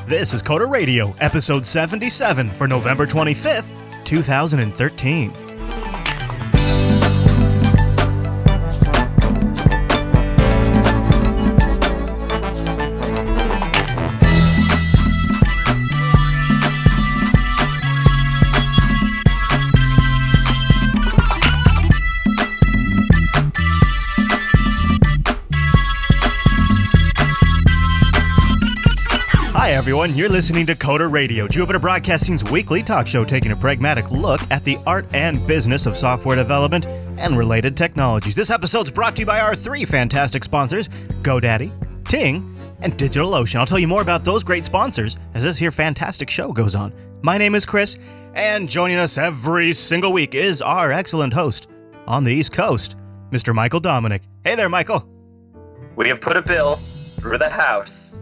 This is Coder Radio, episode 77 for November 25th, 2013. Hi everyone, you're listening to Coder Radio, Jupiter Broadcasting's weekly talk show taking a pragmatic look at the art and business of software development and related technologies. This episode's brought to you by our three fantastic sponsors, GoDaddy, Ting, and DigitalOcean. I'll tell you more about those great sponsors as this here fantastic show goes on. My name is Chris, and joining us every single week is our excellent host on the East Coast, Mr. Michael Dominic. Hey there, Michael. We have put a bill through the House.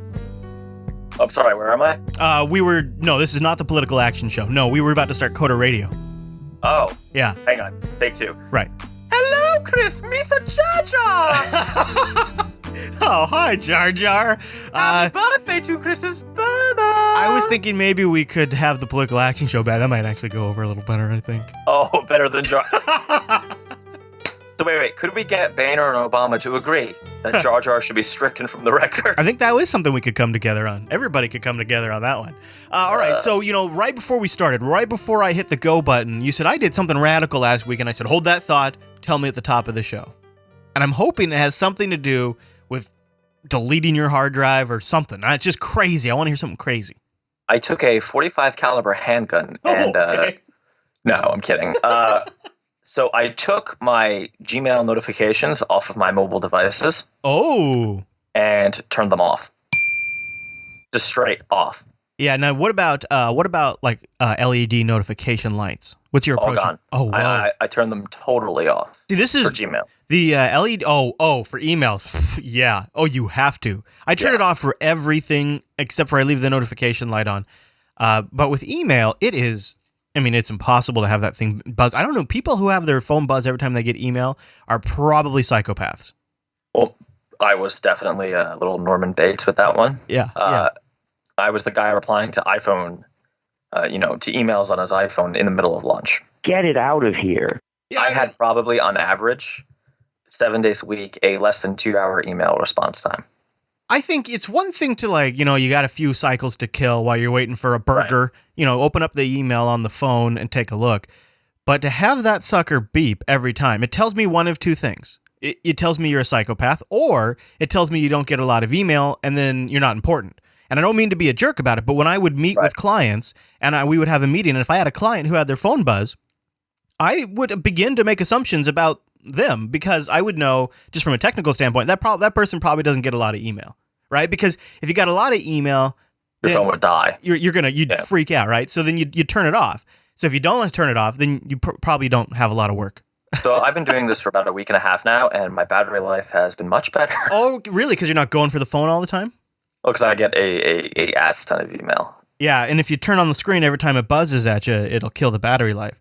I'm sorry, where am I? No, this is not the political action show. No, we were about to start Coder Radio. Oh. Yeah. Hang on. Take two. Right. Hello, Chris. Misa Jar Jar. Oh, hi, Jar Jar. Happy birthday to Chris's birthday. I was thinking maybe we could have the political action show back. That might actually go over a little better, I think. Oh, better than Jar. So wait. Could we get Boehner and Obama to agree that Jar Jar should be stricken from the record? I think that was something we could come together on. Everybody could come together on that one. All right, so, right before we started, right before I hit the go button, you said, I did something radical last week, and I said, hold that thought, tell me at the top of the show. And I'm hoping it has something to do with deleting your hard drive or something. It's just crazy. I want to hear something crazy. I took a .45 caliber handgun and... okay. No, I'm kidding. So I took my Gmail notifications off of my mobile devices. Oh. And turned them off. Just straight off. Yeah. Now, what about LED notification lights? What's your approach? All gone. Oh, wow. I turned them totally off. See, this is for Gmail. The LED. Oh, for email. Yeah. Oh, you have to. I turn it off for everything except for I leave the notification light on. But with email, it is. I mean, it's impossible to have that thing buzz. I don't know. People who have their phone buzz every time they get email are probably psychopaths. Well, I was definitely a little Norman Bates with that one. Yeah. I was the guy replying to iPhone, to emails on his iPhone in the middle of lunch. Get it out of here. Yeah, I had probably, on average, 7 days a week, a less than 2 hour email response time. I think it's one thing to you got a few cycles to kill while you're waiting for a burger, right. Open up the email on the phone and take a look. But to have that sucker beep every time, it tells me one of two things. It tells me you're a psychopath, or it tells me you don't get a lot of email and then you're not important. And I don't mean to be a jerk about it, but when I would meet with clients and we would have a meeting, and if I had a client who had their phone buzz, I would begin to make assumptions about them because I would know, just from a technical standpoint, that person probably doesn't get a lot of email. Right? Because if you got a lot of email, your phone would die. You'd freak out, right? So then you'd turn it off. So if you don't turn it off, then you probably don't have a lot of work. So I've been doing this for about a week and a half now, and my battery life has been much better. Oh, really? Because you're not going for the phone all the time? Oh, because I get a ass ton of email. Yeah, and if you turn on the screen every time it buzzes at you, it'll kill the battery life.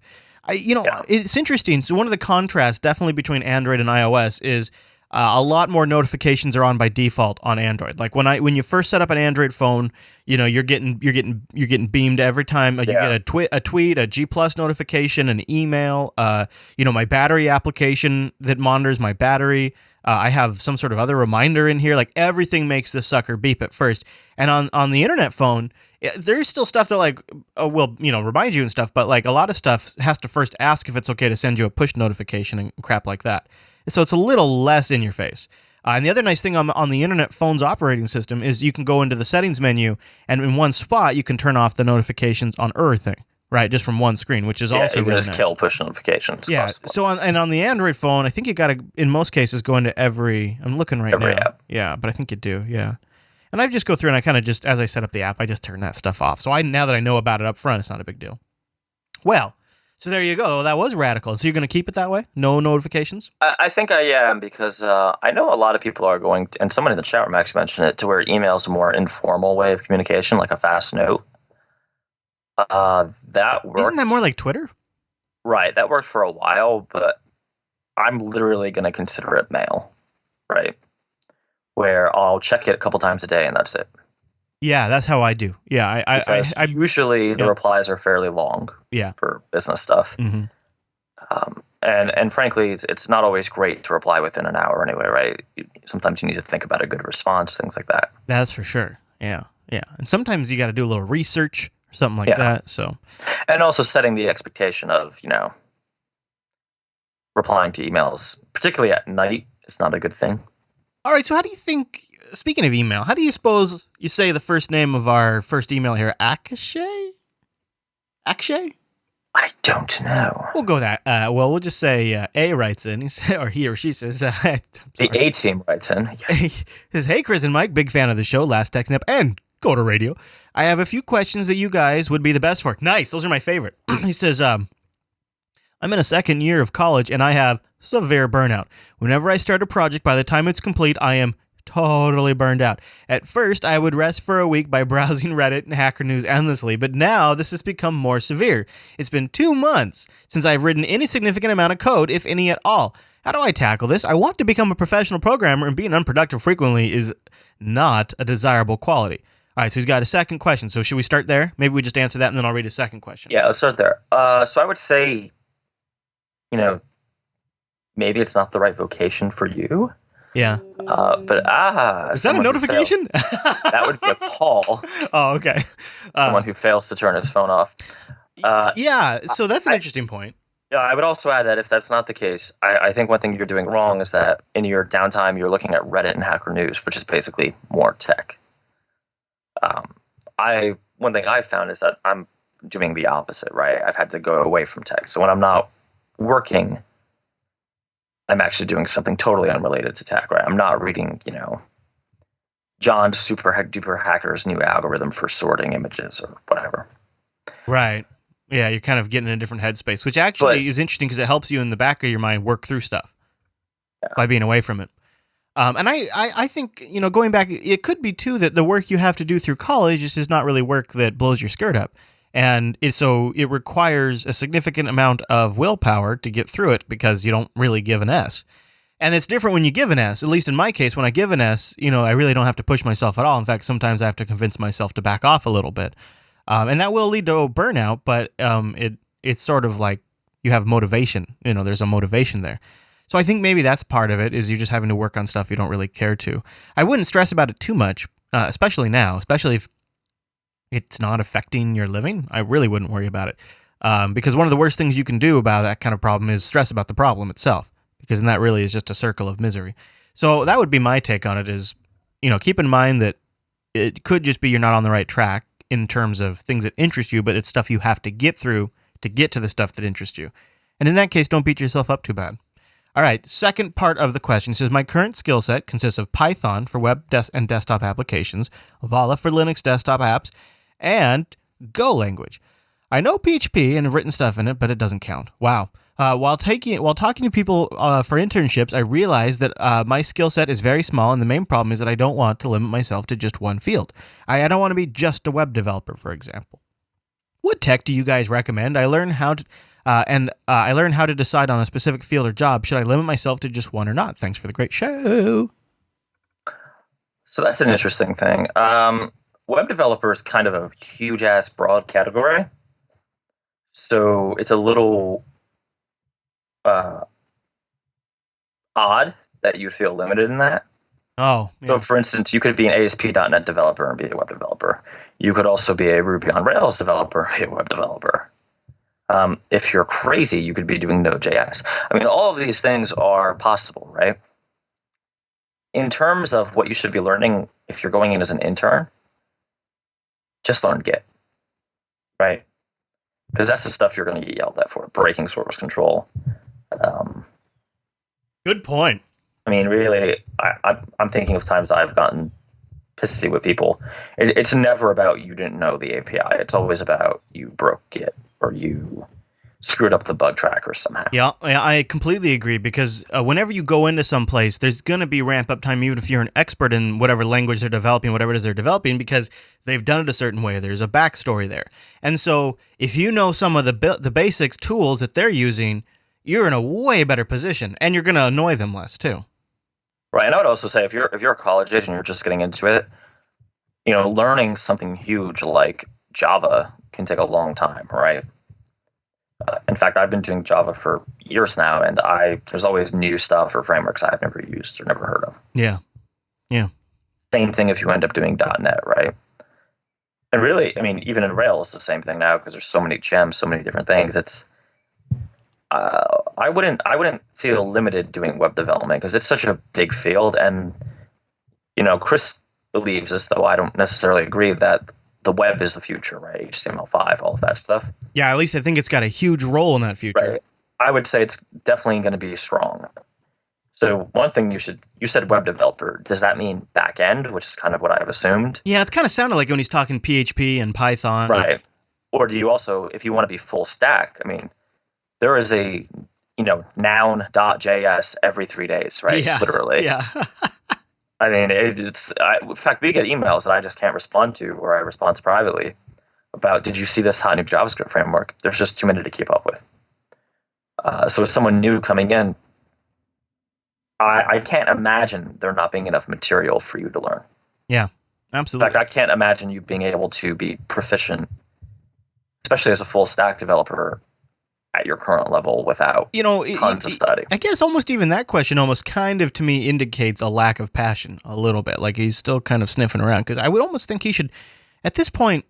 It's interesting. So one of the contrasts definitely between Android and iOS is a lot more notifications are on by default on Android. Like when you first set up an Android phone, you're getting beamed every time you get a tweet, a G+ notification, an email. My battery application that monitors my battery. I have some sort of other reminder in here. Like everything makes this sucker beep at first. And on the internet phone, there's still stuff that will remind you and stuff. But a lot of stuff has to first ask if it's okay to send you a push notification and crap like that. So it's a little less in your face. And the other nice thing on the internet phone's operating system is you can go into the settings menu, and in one spot you can turn off the notifications on everything, right? Just from one screen, which is also really nice. Just kill push notifications. Yeah. So on the Android phone, I think you got to, in most cases, go into every. I'm looking right now. Every app. Yeah, but I think you do. Yeah. And I just go through and I kind of just, as I set up the app, I just turn that stuff off. So now that I know about it up front, it's not a big deal. Well. So there you go. That was radical. So you're going to keep it that way? No notifications? I think I am because I know a lot of people are going, and someone in the chat room actually mentioned it, to where email is a more informal way of communication, like a fast note. That worked. Isn't that more like Twitter? Right. That worked for a while, but I'm literally going to consider it mail, right? Where I'll check it a couple times a day and that's it. Yeah, that's how I do. Yeah, because usually the yeah, replies are fairly long yeah. for business stuff. Hmm. And frankly, it's not always great to reply within an hour anyway, right? Sometimes you need to think about a good response, things like that. That's for sure. Yeah, yeah. And sometimes you got to do a little research or something like Yeah. that. So, And also setting the expectation of, replying to emails, particularly at night, is not a good thing. all right. So, how do you think? Speaking of email, how do you suppose you say the first name of our first email here? Akshay? Akshay? I don't know. We'll go that. Well, we'll just say A writes in, or he or she says, The A team writes in. Yes. He says, "Hey, Chris and Mike, big fan of the show, Last Tech Snap, and Go to Radio. I have a few questions that you guys would be the best for." Nice, those are my favorite. He says, "I'm in a second year of college, and I have severe burnout. Whenever I start a project, by the time it's complete, I am totally burned out. At first, I would rest for a week by browsing Reddit and Hacker News endlessly, but now this has become more severe. It's been 2 months since I've written any significant amount of code, if any at all. How do I tackle this? I want to become a professional programmer, and being unproductive frequently is not a desirable quality." All right, so he's got a second question. So should we start there? Maybe we just answer that, and then I'll read a second question. Yeah, let's start there. So I would say, maybe it's not the right vocation for you. Yeah. But is that a notification? That would be a call. Oh, okay. Someone who fails to turn his phone off. Yeah, so that's an interesting point. Yeah, I would also add that if that's not the case, I think one thing you're doing wrong is that in your downtime, you're looking at Reddit and Hacker News, which is basically more tech. One thing I've found is that I'm doing the opposite, right? I've had to go away from tech. So when I'm not working, I'm actually doing something totally unrelated to tech, right? I'm not reading, John's super duper hacker's new algorithm for sorting images or whatever. Right. Yeah, you're kind of getting in a different headspace, which actually is interesting because it helps you in the back of your mind work through stuff by being away from it. And I think, going back, it could be, too, that the work you have to do through college is not really work that blows your skirt up. And so it requires a significant amount of willpower to get through it because you don't really give an S. And it's different when you give an S. At least in my case, when I give an S, I really don't have to push myself at all. In fact, sometimes I have to convince myself to back off a little bit. And that will lead to burnout, but it's sort of like you have motivation. There's a motivation there. So I think maybe that's part of it, is you're just having to work on stuff you don't really care to. I wouldn't stress about it too much, especially now, especially if it's not affecting your living. I really wouldn't worry about it. Because one of the worst things you can do about that kind of problem is stress about the problem itself, because then that really is just a circle of misery. So that would be my take on it, is, keep in mind that it could just be you're not on the right track in terms of things that interest you, but it's stuff you have to get through to get to the stuff that interests you. And in that case, don't beat yourself up too bad. All right, second part of the question says, "My current skill set consists of Python for web and desktop applications, Vala for Linux desktop apps, and Go language. I know PHP and have written stuff in it, but it doesn't count. Wow. While talking to people for internships, I realized that my skill set is very small, and the main problem is that I don't want to limit myself to just one field. I don't want to be just a web developer, for example. What tech do you guys recommend? I learn how to decide on a specific field or job. Should I limit myself to just one or not? Thanks for the great show." So that's an interesting thing. Web developer is kind of a huge ass broad category. So it's a little odd that you'd feel limited in that. Oh, yeah. So for instance, you could be an ASP.NET developer and be a web developer. You could also be a Ruby on Rails developer and be a web developer. If you're crazy, you could be doing Node.js. I mean, all of these things are possible, right? In terms of what you should be learning if you're going in as an intern, just learn Git, right? Because that's the stuff you're going to get yelled at for, breaking source control. Good point. I mean, really, I'm thinking of times I've gotten pissy with people. It's never about you didn't know the API. It's always about you broke Git or you screwed up the bug tracker somehow. Yeah, I completely agree, because whenever you go into some place, there's going to be ramp-up time, even if you're an expert in whatever language they're developing, whatever it is they're developing, because they've done it a certain way. There's a backstory there. And so if you know some of the basics tools that they're using, you're in a way better position, and you're going to annoy them less, too. Right, and I would also say if you're a college age and you're just getting into it, learning something huge like Java can take a long time, right? In fact, I've been doing Java for years now, and there's always new stuff or frameworks I've never used or never heard of. Yeah. Yeah. Same thing if you end up doing .NET, right? And really, I mean, even in Rails, the same thing now because there's so many gems, so many different things. It's I wouldn't feel limited doing web development because it's such a big field, and Chris believes, as though I don't necessarily agree, that the web is the future, right? HTML5, all of that stuff. Yeah, at least I think it's got a huge role in that future. Right. I would say it's definitely going to be strong. So one thing you said web developer. Does that mean back end, which is kind of what I've assumed? Yeah, it's kind of sounded like when he's talking PHP and Python. Right. Or do you also, if you want to be full stack, I mean, there is a, noun.js every 3 days, right? Yes. Literally. Yeah. I mean, in fact, we get emails that I just can't respond to, or I respond privately about, did you see this hot new JavaScript framework? There's just too many to keep up with. So as someone new coming in, I can't imagine there not being enough material for you to learn. Yeah, absolutely. In fact, I can't imagine you being able to be proficient, especially as a full stack developer at your current level without tons of study. I guess almost even that question almost kind of to me indicates a lack of passion a little bit. Like he's still kind of sniffing around because I would almost think he should, at this point,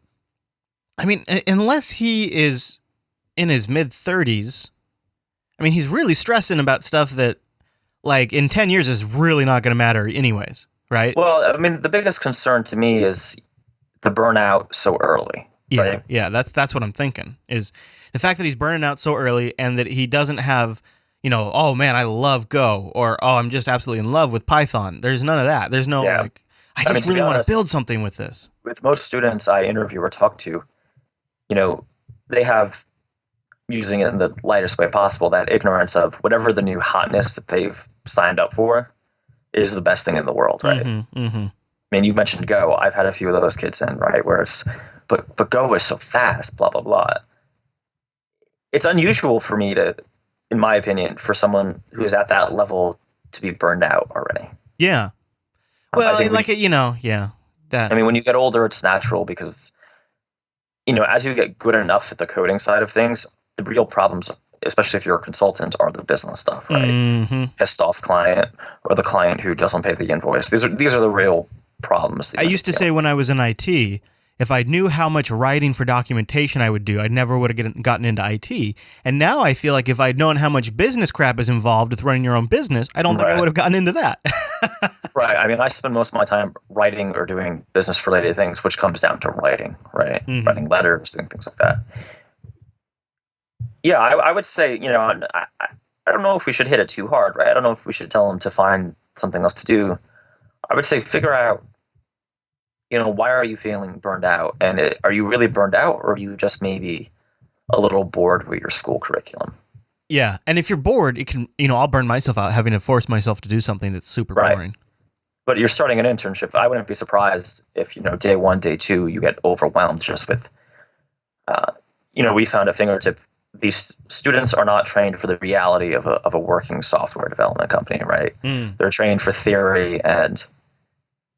I mean, unless he is in his mid-30s, I mean, he's really stressing about stuff that, like, in 10 years is really not going to matter anyways, right? Well, I mean, the biggest concern to me is the burnout so early. Yeah, right? Yeah, that's what I'm thinking, is the fact that he's burning out so early and that he doesn't have, oh, man, I love Go, or, oh, I'm just absolutely in love with Python. There's none of that. There's no, I just really want to build something with this. With most students I interview or talk to, they have, using it in the lightest way possible, that ignorance of whatever the new hotness that they've signed up for is the best thing in the world, right? Mm-hmm. I mean, you mentioned Go. I've had a few of those kids in, right, where it's, but Go is so fast, blah, blah, blah. It's unusual for me to, in my opinion, for someone who's at that level to be burned out already. Yeah. Well, that. I mean, when you get older, it's natural because, as you get good enough at the coding side of things, the real problems, especially if you're a consultant, are the business stuff, right? Mm-hmm. Pissed off client or the client who doesn't pay the invoice. These are the real problems. I used to say when I was in IT, if I knew how much writing for documentation I would do, I never would have gotten into IT. And now I feel like if I'd known how much business crap is involved with running your own business, I don't think I would have gotten into that. Right. I mean, I spend most of my time writing or doing business-related things, which comes down to writing, right? Mm-hmm. Writing letters, doing things like that. Yeah, I would say, I don't know if we should hit it too hard, right? I don't know if we should tell them to find something else to do. I would say figure out, why are you feeling burned out? And are you really burned out, or are you just maybe a little bored with your school curriculum? Yeah, and if you're bored, it can, I'll burn myself out having to force myself to do something that's super boring. But you're starting an internship. I wouldn't be surprised if, day 1, day 2, you get overwhelmed just with, we found at Fingertip, these students are not trained for the reality of a working software development company, right? They're trained for theory, and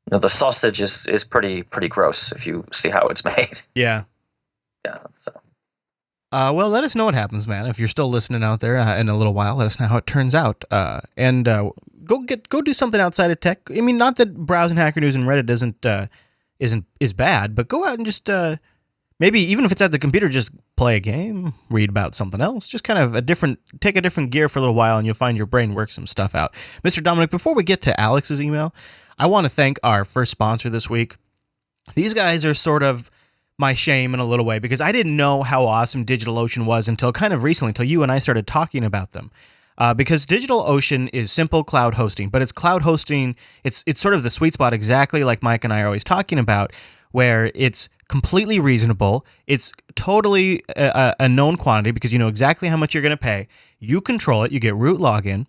the sausage is pretty gross if you see how it's made. Yeah. Yeah. So. Well, let us know what happens, man. If you're still listening out there in a little while, let us know how it turns out. And go do something outside of tech. I mean, not that browsing Hacker News and Reddit is bad, but go out and just maybe even if it's at the computer, just play a game, read about something else. Just kind of take a different gear for a little while, and you'll find your brain work some stuff out. Mr. Dominic, before we get to Alex's email, I want to thank our first sponsor this week. These guys are sort of my shame in a little way because I didn't know how awesome DigitalOcean was until kind of recently, until you and I started talking about them. Because DigitalOcean is simple cloud hosting, but it's cloud hosting. It's sort of the sweet spot, exactly like Mike and I are always talking about, where it's completely reasonable. It's totally a known quantity because you know exactly how much you're going to pay. You control it. You get root login.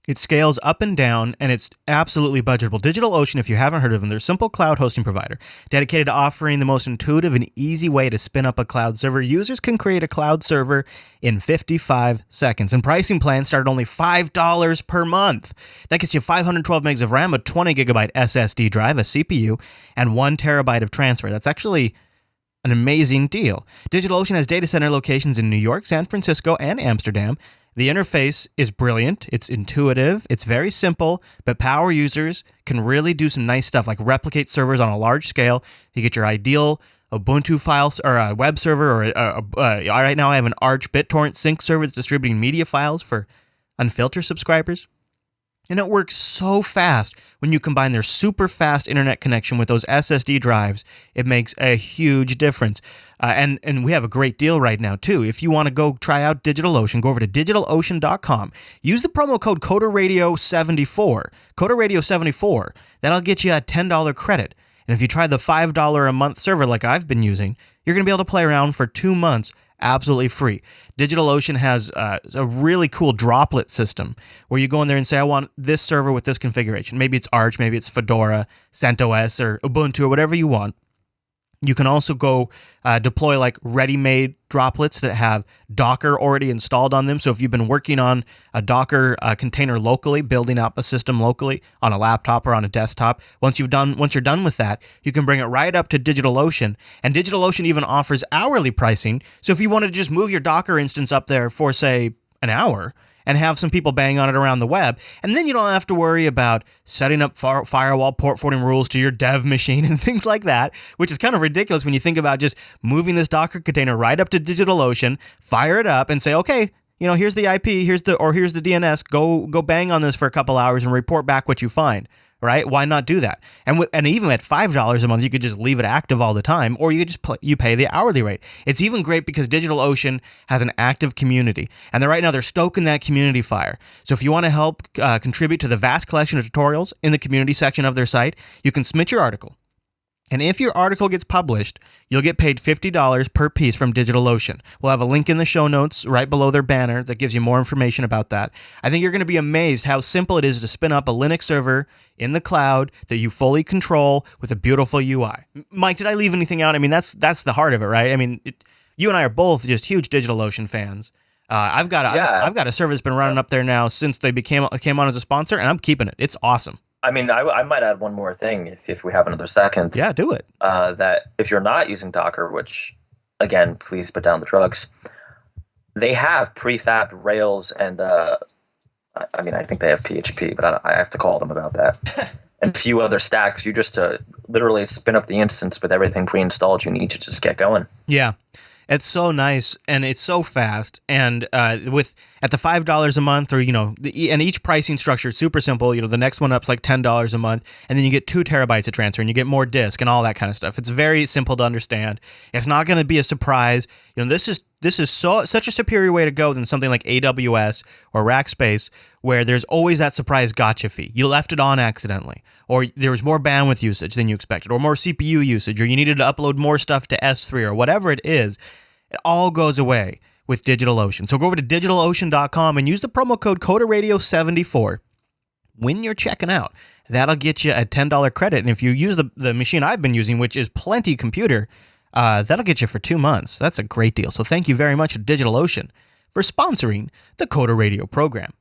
It scales up and down, and it's absolutely budgetable. DigitalOcean, if you haven't heard of them, they're a simple cloud hosting provider dedicated to offering the most intuitive and easy way to spin up a cloud server. Users can create a cloud server in 55 seconds, and pricing plans start at only $5 per month. That gets you 512 megs of RAM, a 20 gigabyte SSD drive, a CPU, and 1 terabyte of transfer. That's actually an amazing deal. DigitalOcean has data center locations in New York, San Francisco, and Amsterdam. The interface is brilliant. It's intuitive. It's very simple, but power users can really do some nice stuff like replicate servers on a large scale. You get your ideal Ubuntu files or a web server, or right now I have an Arch BitTorrent sync server that's distributing media files for unfiltered subscribers. And it works so fast when you combine their super fast internet connection with those SSD drives. It makes a huge difference. And we have a great deal right now, too. If you want to go try out DigitalOcean, go over to DigitalOcean.com. Use the promo code CoderRadio74. CoderRadio74. That'll get you a $10 credit. And if you try the $5 a month server like I've been using, you're going to be able to play around for 2 months absolutely free. DigitalOcean has a really cool droplet system where you go in there and say, I want this server with this configuration. Maybe it's Arch, maybe it's Fedora, CentOS, or Ubuntu, or whatever you want. You can also go deploy like ready-made droplets that have Docker already installed on them. So if you've been working on a Docker container locally, building up a system locally on a laptop or on a desktop, once you're done with that, you can bring it right up to DigitalOcean. And DigitalOcean even offers hourly pricing. So if you wanted to just move your Docker instance up there for, say, an hour, and have some people bang on it around the web. And then you don't have to worry about setting up firewall port forwarding rules to your dev machine and things like that, which is kind of ridiculous when you think about just moving this Docker container right up to DigitalOcean, fire it up and say, okay, here's the IP, here's the DNS, go bang on this for a couple hours and report back what you find. Right? Why not do that? And even at $5 a month, you could just leave it active all the time, or you could just you pay the hourly rate. It's even great because DigitalOcean has an active community, and right now they're stoking that community fire. So if you want to help contribute to the vast collection of tutorials in the community section of their site, you can submit your article. And if your article gets published, you'll get paid $50 per piece from DigitalOcean. We'll have a link in the show notes right below their banner that gives you more information about that. I think you're going to be amazed how simple it is to spin up a Linux server in the cloud that you fully control with a beautiful UI. Mike, did I leave anything out? I mean, that's the heart of it, right? I mean, you and I are both just huge DigitalOcean fans. I've got a server that's been running up there now since they came on as a sponsor, and I'm keeping it. It's awesome. I mean, I might add one more thing if we have another second. Yeah, do it. That if you're not using Docker, which, again, please put down the drugs, they have prefabbed Rails and, I think they have PHP, but I have to call them about that. And a few other stacks. You just literally spin up the instance with everything pre-installed you need to just get going. Yeah. It's so nice and it's so fast. And at the $5 a month, or and each pricing structure is super simple. The next one up's like $10 a month, and then you get 2 terabytes of transfer, and you get more disk and all that kind of stuff. It's very simple to understand. It's not going to be a surprise. This is such a superior way to go than something like AWS or Rackspace, where there's always that surprise gotcha fee. You left it on accidentally, or there was more bandwidth usage than you expected, or more CPU usage, or you needed to upload more stuff to S3, or whatever it is. It all goes away with DigitalOcean. So go over to DigitalOcean.com and use the promo code CoderRadio74 when you're checking out. That'll get you a $10 credit. And if you use the machine I've been using, which is Plenty Computer, that'll get you for 2 months. That's a great deal. So thank you very much to DigitalOcean for sponsoring the Coder Radio program.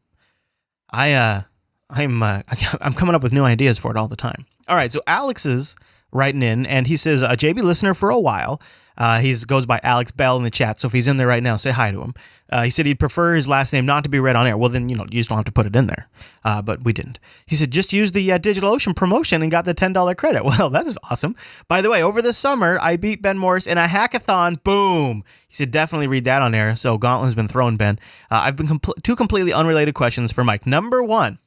I'm coming up with new ideas for it all the time. All right, so Alex is writing in, and he says, JB listener for a while. He goes by Alex Bell in the chat, so if he's in there right now, say hi to him. He said he'd prefer his last name not to be read on air. Well, then, you just don't have to put it in there. But we didn't. He said, just use the DigitalOcean promotion and got the $10 credit. Well, that's awesome. By the way, over the summer, I beat Ben Morris in a hackathon. Boom. He said, definitely read that on air. So gauntlet's been thrown, Ben. I've been two completely unrelated questions for Mike. Number one.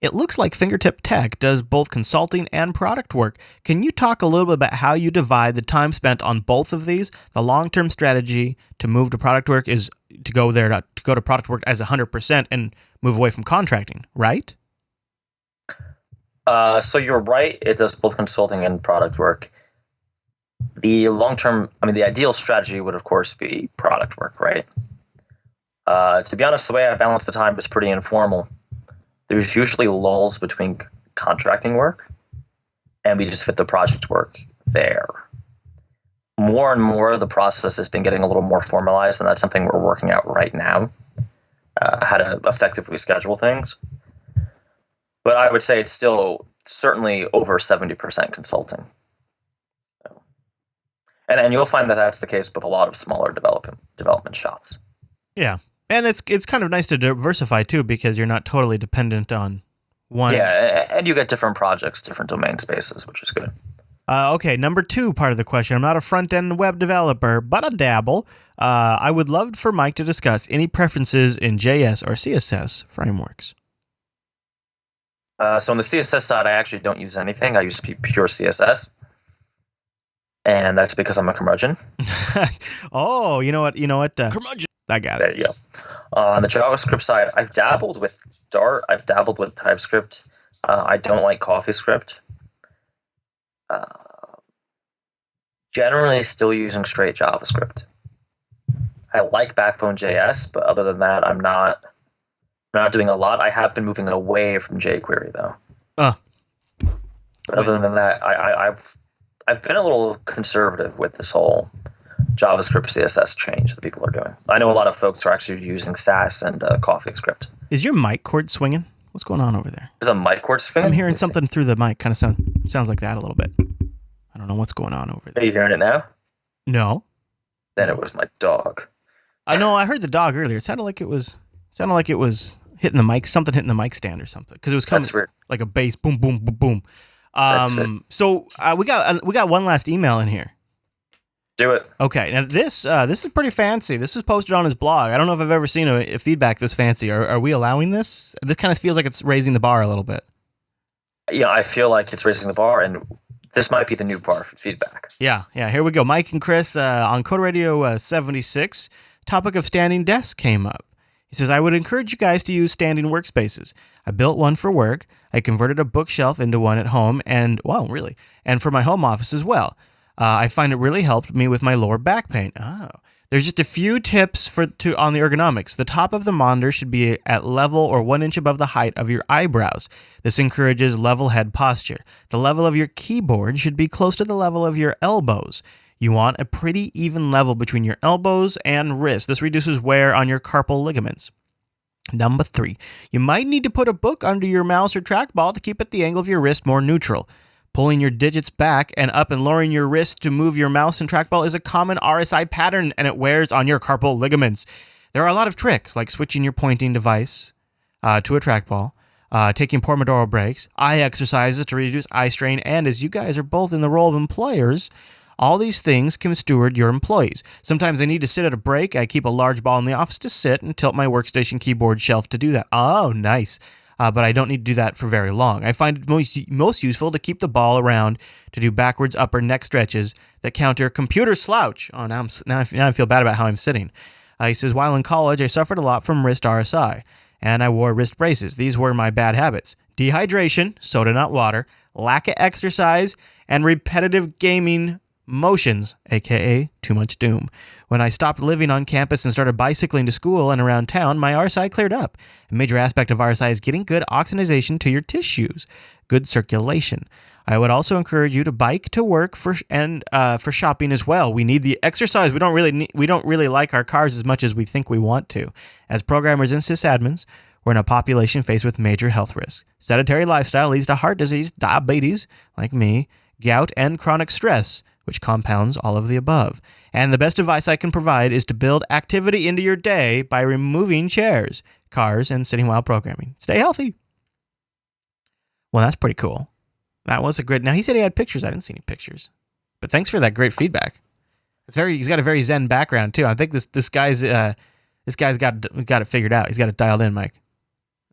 It looks like Fingertip Tech does both consulting and product work. Can you talk a little bit about how you divide the time spent on both of these? The long-term strategy to move to product work is to go to product work as 100% and move away from contracting, right? So you're right. It does both consulting and product work. The long-term, the ideal strategy would, of course, be product work, right? To be honest, the way I balance the time is pretty informal. there's usually lulls between contracting work, and we just fit the project work there. More and more, the process has been getting a little more formalized, and that's something we're working out right now, how to effectively schedule things. But I would say it's still certainly over 70% consulting. So, and you'll find that that's the case with a lot of smaller development shops. Yeah. And it's kind of nice to diversify too, because you're not totally dependent on one. Yeah, and you get different projects, different domain spaces, which is good. Okay, number 2 part of the question. I'm not a front-end web developer, but I dabble. I would love for Mike to discuss any preferences in JS or CSS frameworks. So on the CSS side, I actually don't use anything. I use pure CSS. And that's because I'm a curmudgeon. Oh, you know what? Curmudgeon. I got There it. you go. On the JavaScript side, I've dabbled with Dart. I've dabbled with TypeScript. I don't like CoffeeScript. Generally, still using straight JavaScript. I like Backbone.js, but other than that, I'm not doing a lot. I have been moving away from jQuery though. But other than that, I've been a little conservative with this whole JavaScript CSS change that people are doing. I know a lot of folks are actually using Sass and CoffeeScript. Is your mic cord swinging? What's going on over there? Is a mic cord swinging? I'm hearing something through the mic. Kind of sounds like that a little bit. I don't know what's going on over there. Are you hearing it now? No. Then it was my dog. I know. I heard the dog earlier. It sounded like it was hitting the mic. Something hitting the mic stand or something. Because it was coming like a bass, boom, boom, boom, boom. So we got one last email in here. Do it. Okay. Now this is pretty fancy. This was posted on his blog. I don't know if I've ever seen a feedback this fancy. Are we allowing this? This kind of feels like it's raising the bar a little bit. Yeah, I feel like it's raising the bar, and this might be the new bar for feedback. Yeah. Here we go. Mike and Chris on Code Radio 76. Topic of standing desk came up. He says, I would encourage you guys to use standing workspaces. I built one for work. I converted a bookshelf into one at home, and for my home office as well. I find it really helped me with my lower back pain. Oh. There's just a few tips on the ergonomics. The top of the monitor should be at level or 1 inch above the height of your eyebrows. This encourages level head posture. The level of your keyboard should be close to the level of your elbows. You want a pretty even level between your elbows and wrists. This reduces wear on your carpal ligaments. Number 3, you might need to put a book under your mouse or trackball to keep the angle of your wrist more neutral. Pulling your digits back and up and lowering your wrist to move your mouse and trackball is a common RSI pattern, and it wears on your carpal ligaments. There are a lot of tricks, like switching your pointing device to a trackball, taking Pomodoro breaks, eye exercises to reduce eye strain, and as you guys are both in the role of employers, all these things can steward your employees. Sometimes I need to sit at a break. I keep a large ball in the office to sit and tilt my workstation keyboard shelf to do that. Oh, nice. But I don't need to do that for very long. I find it most useful to keep the ball around to do backwards upper neck stretches that counter computer slouch. Oh, now I feel bad about how I'm sitting. He says, while in college, I suffered a lot from wrist RSI, and I wore wrist braces. These were my bad habits: dehydration, soda not water, lack of exercise, and repetitive gaming motions, aka too much doom. When I stopped living on campus and started bicycling to school and around town, my RSI cleared up. A major aspect of RSI is getting good oxygenation to your tissues, good circulation. I would also encourage you to bike to work for shopping as well. We need the exercise. We don't really like our cars as much as we think we want to. As programmers and sysadmins, we're in a population faced with major health risks. Sedentary lifestyle leads to heart disease, diabetes, like me, gout, and chronic stress, which compounds all of the above. And the best advice I can provide is to build activity into your day by removing chairs, cars, and sitting while programming. Stay healthy. Well, that's pretty cool. That was a great... Now, he said he had pictures. I didn't see any pictures. But thanks for that great feedback. He's got a very zen background, too. I think this guy's got it figured out. He's got it dialed in, Mike.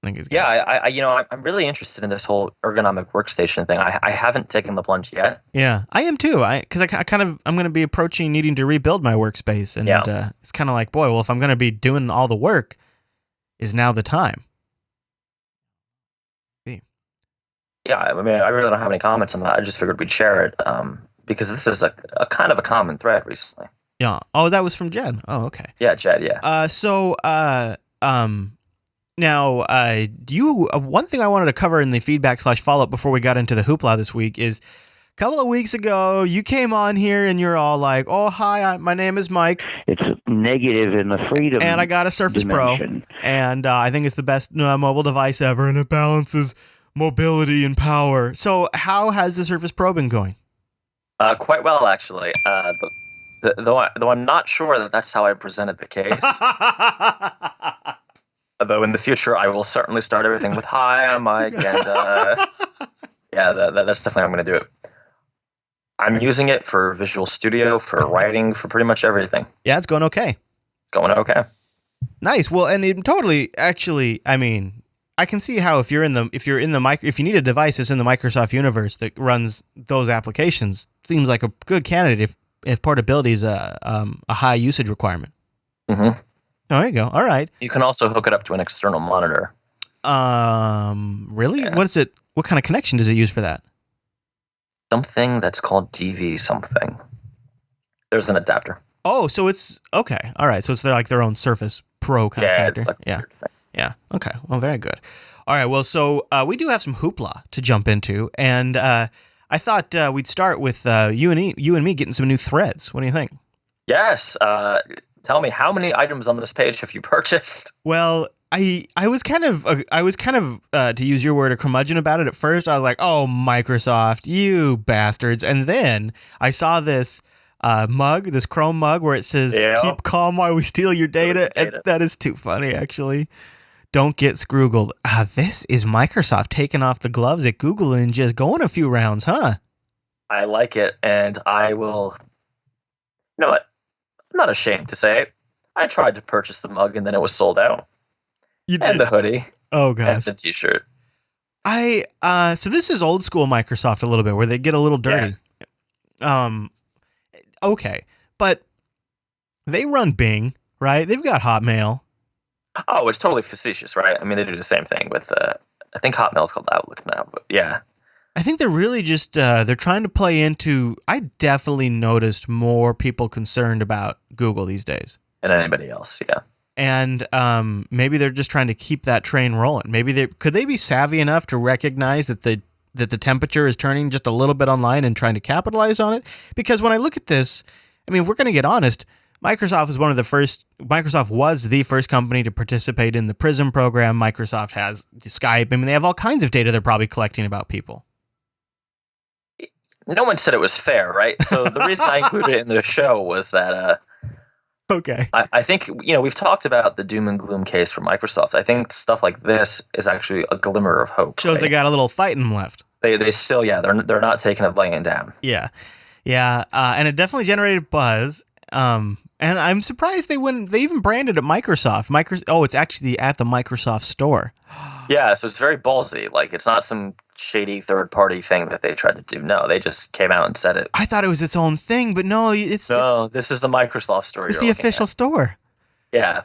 I'm really interested in this whole ergonomic workstation thing. I haven't taken the plunge yet. Yeah, I am too. Because I'm going to be approaching needing to rebuild my workspace, and it's kind of like, boy, well, if I'm going to be doing all the work, is now the time. Yeah, I mean, I really don't have any comments on that. I just figured we'd share it because this is a kind of a common thread recently. Yeah. Oh, that was from Jed. Oh, okay. Yeah, Jed. Yeah. Now, one thing I wanted to cover in the feedback/follow-up before we got into the hoopla this week is a couple of weeks ago, you came on here and you're all like, oh, hi, my name is Mike. It's negative in the freedom And I got a Surface dimension. Pro. And I think it's the best mobile device ever, and it balances mobility and power. So how has the Surface Pro been going? Quite well, actually. Though I'm not sure that that's how I presented the case. Although in the future, I will certainly start everything with "Hi, I'm Mike," and yeah, that's definitely how I'm going to do it. I'm using it for Visual Studio, for writing, for pretty much everything. Yeah, it's going okay. It's going okay. Nice. Well, and it totally, actually, I mean, I can see how if you need a device that's in the Microsoft universe that runs those applications, seems like a good candidate if portability is a high usage requirement. Mm-hmm. Oh, there you go. All right. You can also hook it up to an external monitor. Really? Yeah. What kind of connection does it use for that? Something that's called DV something. There's an adapter. Oh, so it's okay. All right. So it's like their own Surface Pro kind of connector. It's like Yeah. Okay. Well, very good. All right. Well, so we do have some hoopla to jump into, and I thought we'd start with you and me getting some new threads. What do you think? Yes. Tell me, how many items on this page have you purchased? Well, I was kind of to use your word, a curmudgeon about it at first. I was like, oh, Microsoft, you bastards. And then I saw this this Chrome mug where it says, keep calm while we steal your data. And that is too funny, actually. Don't get scroogled. This is Microsoft taking off the gloves at Google and just going a few rounds, huh? I like it, and I will... You know what? I'm not ashamed to say it. I tried to purchase the mug, and then it was sold out. You did. And the hoodie. Oh, gosh. And the t-shirt. So this is old school Microsoft a little bit, where they get a little dirty. Yeah. Okay, but they run Bing, right? They've got Hotmail. Oh, it's totally facetious, right? I mean, they do the same thing with, I think Hotmail's called Outlook now, but yeah. I think they're really just, they're trying to play into, I definitely noticed more people concerned about Google these days. And anybody else, yeah. And maybe they're just trying to keep that train rolling. Maybe could they be savvy enough to recognize that the temperature is turning just a little bit online and trying to capitalize on it? Because when I look at this, I mean, if we're going to get honest, Microsoft was the first company to participate in the PRISM program. Microsoft has Skype. I mean, they have all kinds of data they're probably collecting about people. No one said it was fair, right? So the reason I included it in the show was that... Okay. I think, we've talked about the doom and gloom case for Microsoft. I think stuff like this is actually a glimmer of hope. Shows they got a little fight in them left. They still, they're not taking it laying down. Yeah. And it definitely generated buzz. And I'm surprised they even branded it Microsoft. It's actually at the Microsoft store. Yeah, so it's very ballsy. Like, it's not some shady third-party thing that they tried to do. No, they just came out and said it. I thought it was its own thing, but no, this is the Microsoft store. It's the official store. Yeah.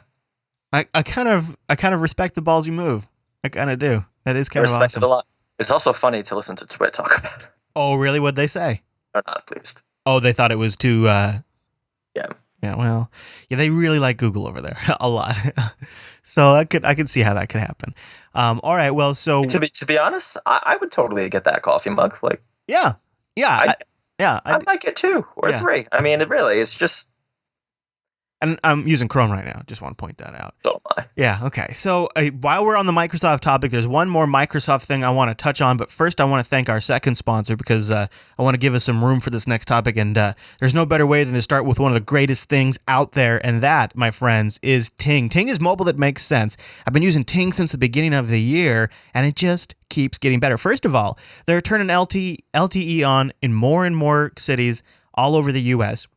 I kind of respect the ballsy move. I kind of do. That is kind of awesome. It a lot. It's also funny to listen to Twit talk about it. Oh, really? What'd they say? They're not pleased. Oh, they thought it was too... Yeah. Yeah, well, yeah, they really like Google over there a lot. So I could see how that could happen. All right, well, so... To be honest, I would totally get that coffee mug. Like, yeah. I might get 2 or 3. I mean, it's just... And I'm using Chrome right now. Just want to point that out. So am I. Yeah, okay. So while we're on the Microsoft topic, there's one more Microsoft thing I want to touch on. But first, I want to thank our second sponsor because I want to give us some room for this next topic. And there's no better way than to start with one of the greatest things out there. And that, my friends, is Ting. Ting is mobile that makes sense. I've been using Ting since the beginning of the year, and it just keeps getting better. First of all, they're turning LTE on in more and more cities all over the U.S.,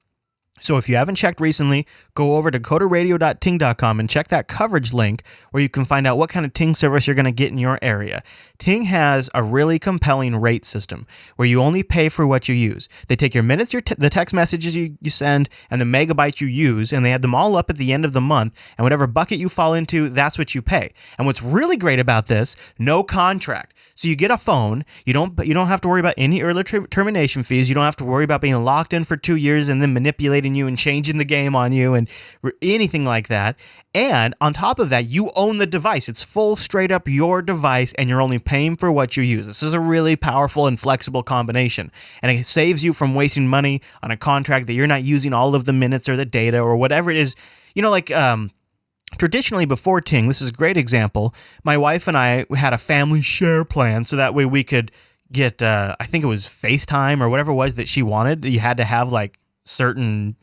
so if you haven't checked recently, go over to coderradio.ting.com and check that coverage link where you can find out what kind of Ting service you're going to get in your area. Ting has a really compelling rate system where you only pay for what you use. They take your minutes, the text messages you send, and the megabytes you use, and they add them all up at the end of the month, and whatever bucket you fall into, that's what you pay. And what's really great about this, no contract. So you get a phone, you don't have to worry about any early termination fees, you don't have to worry about being locked in for 2 years and then manipulating manipulating you and changing the game on you and anything like that. And on top of that, you own the device. It's full, straight up your device, and you're only paying for what you use. This is a really powerful and flexible combination, and it saves you from wasting money on a contract that you're not using all of the minutes or the data or whatever it is. Traditionally before Ting, this is a great example. My wife and I had a family share plan, so that way we could get, I think it was FaceTime or whatever it was that she wanted. You had to have like certain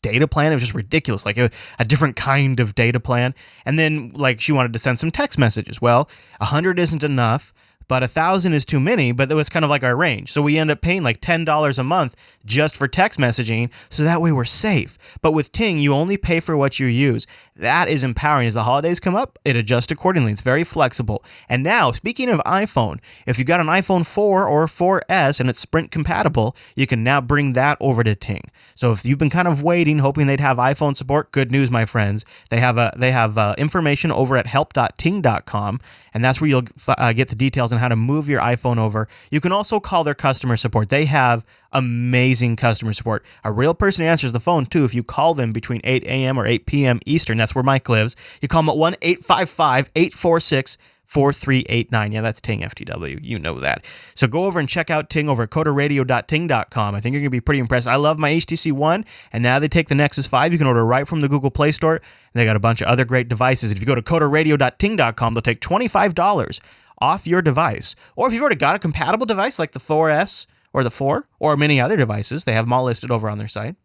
data plan. It was just ridiculous, like a different kind of data plan. And then like she wanted to send some text messages. Well, 100 isn't enough, but 1,000 is too many, but that was kind of like our range. So we end up paying like $10 a month just for text messaging, so that way we're safe. But with Ting, you only pay for what you use. That is empowering. As the holidays come up, it adjusts accordingly. It's very flexible. And now, speaking of iPhone, if you've got an iPhone 4 or 4S and it's Sprint compatible, you can now bring that over to Ting. So if you've been kind of waiting, hoping they'd have iPhone support, good news, my friends. They have information over at help.ting.com, and that's where you'll get the details on how to move your iPhone over. You can also call their customer support. They have amazing customer support. A real person answers the phone, too, if you call them between 8 a.m. or 8 p.m. Eastern. That's where Mike lives. You call them at 1-855-846-4389. Yeah, that's Ting FTW. You know that. So go over and check out Ting over at coderradio.ting.com. I think you're going to be pretty impressed. I love my HTC One, and now they take the Nexus 5. You can order right from the Google Play Store, and they got a bunch of other great devices. If you go to coderradio.ting.com, they'll take $25 off your device. Or if you've already got a compatible device like the 4S or the 4 or many other devices, they have them all listed over on their site.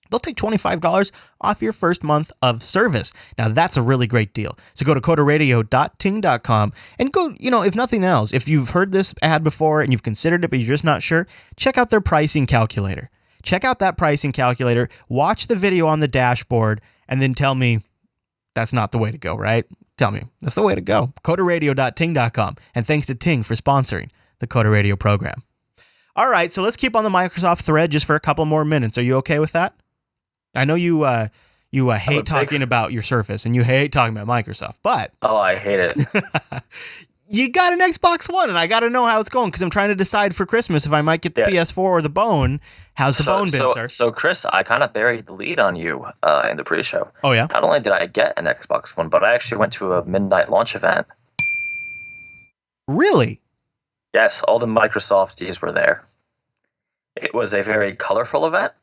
They'll take $25 off your first month of service. Now, that's a really great deal. So go to coderradio.ting.com and go, if nothing else, if you've heard this ad before and you've considered it but you're just not sure, check out their pricing calculator. Check out that pricing calculator, watch the video on the dashboard, and then tell me that's not the way to go, right? Tell me that's the way to go. coderradio.ting.com. And thanks to Ting for sponsoring the Coder Radio program. All right, so let's keep on the Microsoft thread just for a couple more minutes. Are you okay with that? I know you hate talking about your Surface and you hate talking about Microsoft, but I hate it. You got an Xbox One, and I got to know how it's going because I'm trying to decide for Christmas if I might get the PS4 or the Bone. How's the Bone been, sir? So, Chris, I kind of buried the lead on you in the pre-show. Oh, yeah? Not only did I get an Xbox One, but I actually went to a midnight launch event. Really? Yes, all the Microsofties were there. It was a very colorful event,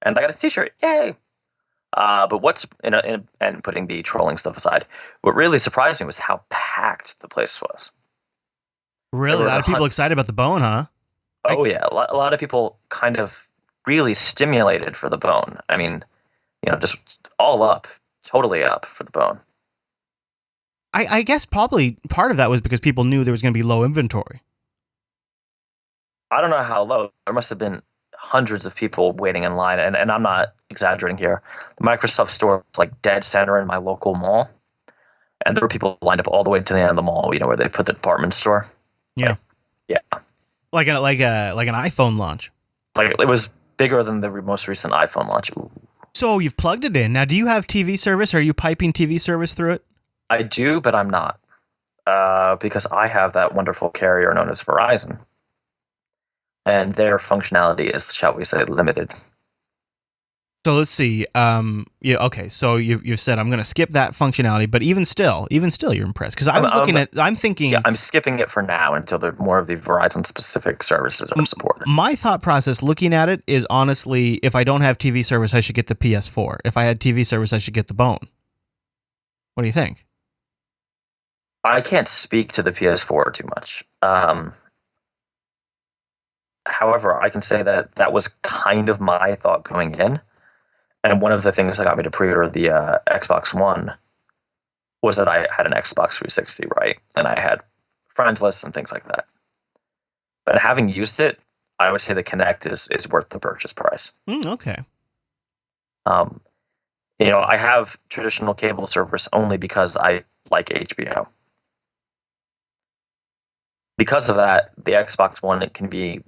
and I got a T-shirt. Yay! But and putting the trolling stuff aside, what really surprised me was how packed the place was. Really? A lot of people excited about the Bone, huh? Oh, yeah. A lot of people kind of really stimulated for the Bone. I mean, just all up, totally up for the Bone. I guess probably part of that was because people knew there was going to be low inventory. I don't know how low. There must have been hundreds of people waiting in line, and I'm not exaggerating here. The Microsoft store was like dead center in my local mall, and there were people lined up all the way to the end of the mall, where they put the department store. Yeah. Like an iPhone launch. Like it was bigger than the most recent iPhone launch. Ooh. So you've plugged it in. Now, do you have TV service? Are you piping TV service through it? I do, but I'm not. Because I have that wonderful carrier known as Verizon. And their functionality is, shall we say, limited. So let's see. Okay. So you've said I'm going to skip that functionality, but even still, you're impressed because I'm thinking. Yeah, I'm skipping it for now until more of the Verizon specific services are supported. My thought process, looking at it, is honestly, if I don't have TV service, I should get the PS4. If I had TV service, I should get the Bone. What do you think? I can't speak to the PS4 too much. However, I can say that was kind of my thought going in. And one of the things that got me to pre-order the Xbox One was that I had an Xbox 360, right? And I had friends lists and things like that. But having used it, I would say the Kinect is worth the purchase price. Okay. I have traditional cable service only because I like HBO. Because of that, the Xbox One, it can be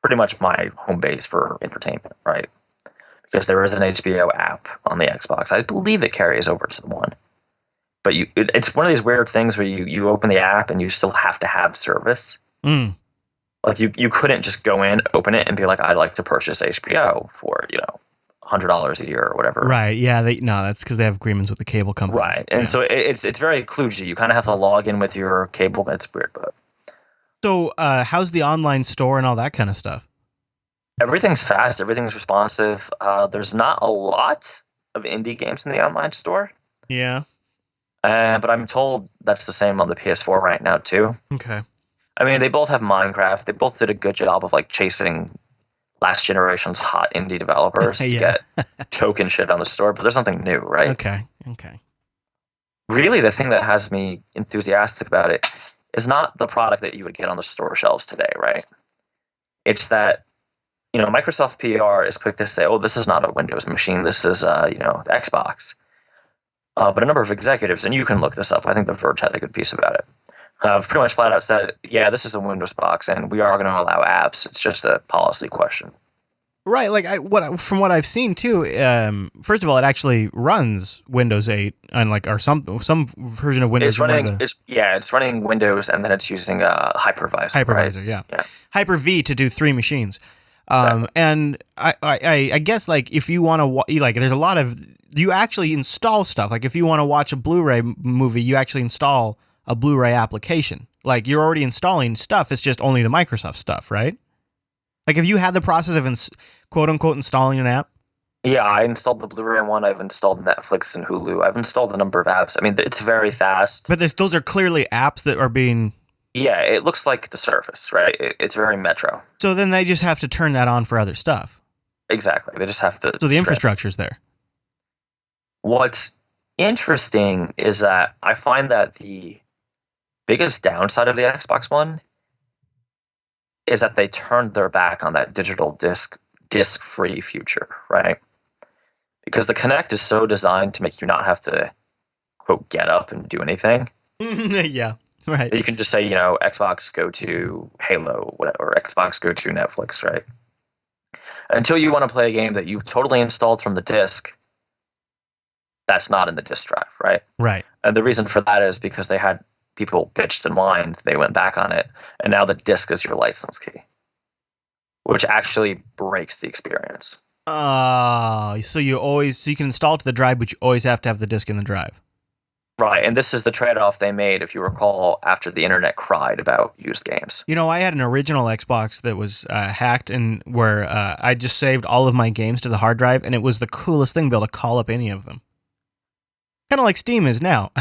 pretty much my home base for entertainment, right? Because there is an HBO app on the Xbox. I believe it carries over to the One. But it's one of these weird things where you open the app and you still have to have service. Like you couldn't just go in, open it, and be like, I'd like to purchase HBO for it. $100 a year or whatever. Right. Yeah. That's because they have agreements with the cable companies. Right. And so it's very kludgy. You kind of have to log in with your cable. It's weird, but So, how's the online store and all that kind of stuff? everything's fast. Everything's responsive. There's not a lot of indie games in the online store. Yeah. But I'm told that's the same on the PS4 right now too. Okay. I mean, they both have Minecraft. They both did a good job of like chasing last generation's hot indie developers to Yeah. get token shit on the store, but there's something new, right? Okay. Really, the thing that has me enthusiastic about it is not the product that you would get on the store shelves today, right? It's that, Microsoft PR is quick to say, oh, this is not a Windows machine. This is, Xbox. But a number of executives, and you can look this up. I think The Verge had a good piece about it. Pretty much flat out said, yeah, this is a Windows box, and we are going to allow apps. It's just a policy question. Right. Like from what I've seen too. First of all, it actually runs Windows 8 and or some version of Windows. It's running Windows, and then it's using a hypervisor. Hypervisor, right? Yeah. Hyper-V to do 3 machines. And I guess like if you want to there's a lot of you actually install stuff. Like if you want to watch a Blu-ray movie, you actually install a Blu-ray application. Like you're already installing stuff. It's just only the Microsoft stuff, right? Like have you had the process of quote unquote installing an app? Yeah, I installed the Blu-ray one. I've installed Netflix and Hulu. I've installed a number of apps. I mean, it's very fast. But those are clearly apps that are being. Yeah, it looks like the Surface, right? It's very Metro. So then they just have to turn that on for other stuff. Exactly. They just have to. So the infrastructure's there. What's interesting is that I find that the biggest downside of the Xbox One is that they turned their back on that digital disc-free future, right? Because the Kinect is so designed to make you not have to, quote, get up and do anything. Yeah, right. You can just say, Xbox go to Halo, whatever, or Xbox go to Netflix, right? Until you want to play a game that you've totally installed from the disc, that's not in the disk drive, right? Right. And the reason for that is because they had people bitched and whined, they went back on it, and now the disk is your license key, which actually breaks the experience. So you can install it to the drive, but you always have to have the disk in the drive. Right, and this is the trade-off they made, if you recall, after the internet cried about used games. I had an original Xbox that was hacked, and where I just saved all of my games to the hard drive, and it was the coolest thing to be able to call up any of them. Kind of like Steam is now.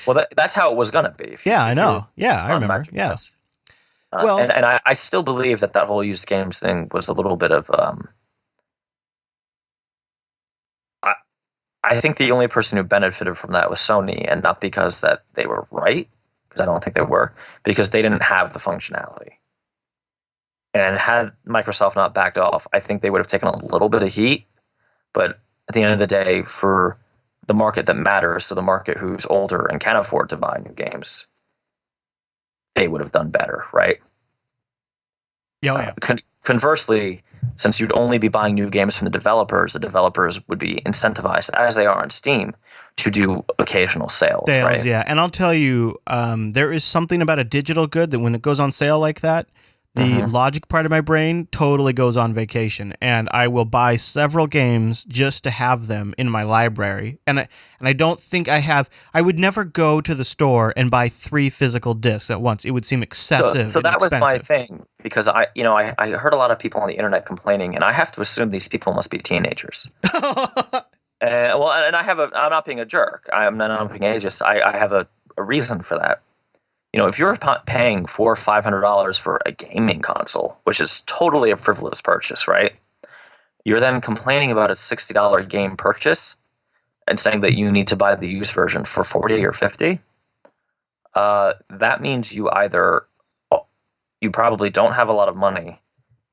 Well, that's how it was going to be. I know. Yeah, I remember. Yeah. And I still believe that whole used games thing was a little bit of... I think the only person who benefited from that was Sony, and not because that they were right, because I don't think they were, because they didn't have the functionality. And had Microsoft not backed off, I think they would have taken a little bit of heat, but at the end of the day, for the market that matters, so the market who's older and can afford to buy new games, they would have done better, right? Yeah. Conversely, since you'd only be buying new games from the developers would be incentivized, as they are on Steam, to do occasional sales. Right? Yeah. And I'll tell you, there is something about a digital good that when it goes on sale like that, the logic part of my brain totally goes on vacation, and I will buy several games just to have them in my library. And I don't think I would never go to the store and buy 3 physical discs at once. It would seem excessive. So that was expensive. my thing, because I heard a lot of people on the internet complaining, and I have to assume these people must be teenagers. And I'm not being a jerk. I'm not being ageist. I have a reason for that. If you're paying $400 or $500 for a gaming console, which is totally a frivolous purchase, right? You're then complaining about a $60 game purchase and saying that you need to buy the used version for $40 or $50. That means you probably don't have a lot of money,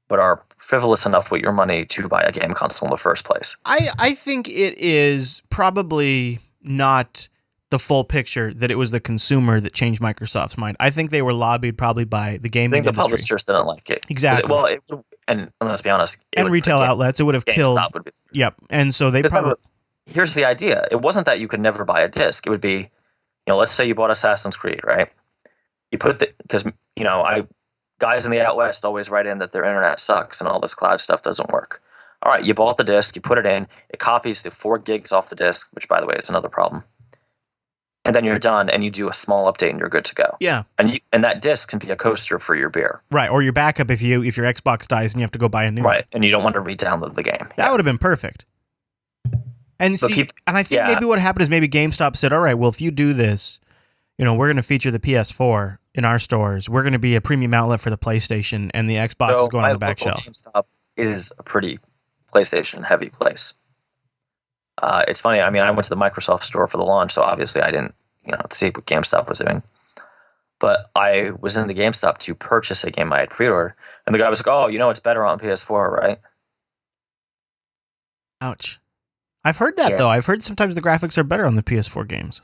but are frivolous enough with your money to buy a game console in the first place. I think it is probably not the full picture that it was the consumer that changed Microsoft's mind. I think they were lobbied probably by the gaming industry. I think the publishers didn't like it. Exactly. And let's be honest. And retail outlets, it would have killed. Yep. And so they probably... Here's the idea. It wasn't that you could never buy a disc. It would be, let's say you bought Assassin's Creed, right? You put because guys in the out west always write in that their internet sucks and all this cloud stuff doesn't work. All right, you bought the disc, you put it in, it copies the 4 gigs off the disc, which by the way is another problem. And then you're done, and you do a small update, and you're good to go. Yeah. And that disc can be a coaster for your beer. Right, or your backup if your Xbox dies and you have to go buy a new one. Right, and you don't want to re-download the game. That would have been perfect. And I think maybe what happened is maybe GameStop said, all right, well, if you do this, we're going to feature the PS4 in our stores. We're going to be a premium outlet for the PlayStation, and the Xbox is going on the back shelf. GameStop is a pretty PlayStation-heavy place. It's funny. I mean, I went to the Microsoft store for the launch, so obviously I didn't, see what GameStop was doing. But I was in the GameStop to purchase a game I had pre-ordered, and the guy was like, "Oh, it's better on PS4, right?" Ouch. I've heard that though. I've heard sometimes the graphics are better on the PS4 games.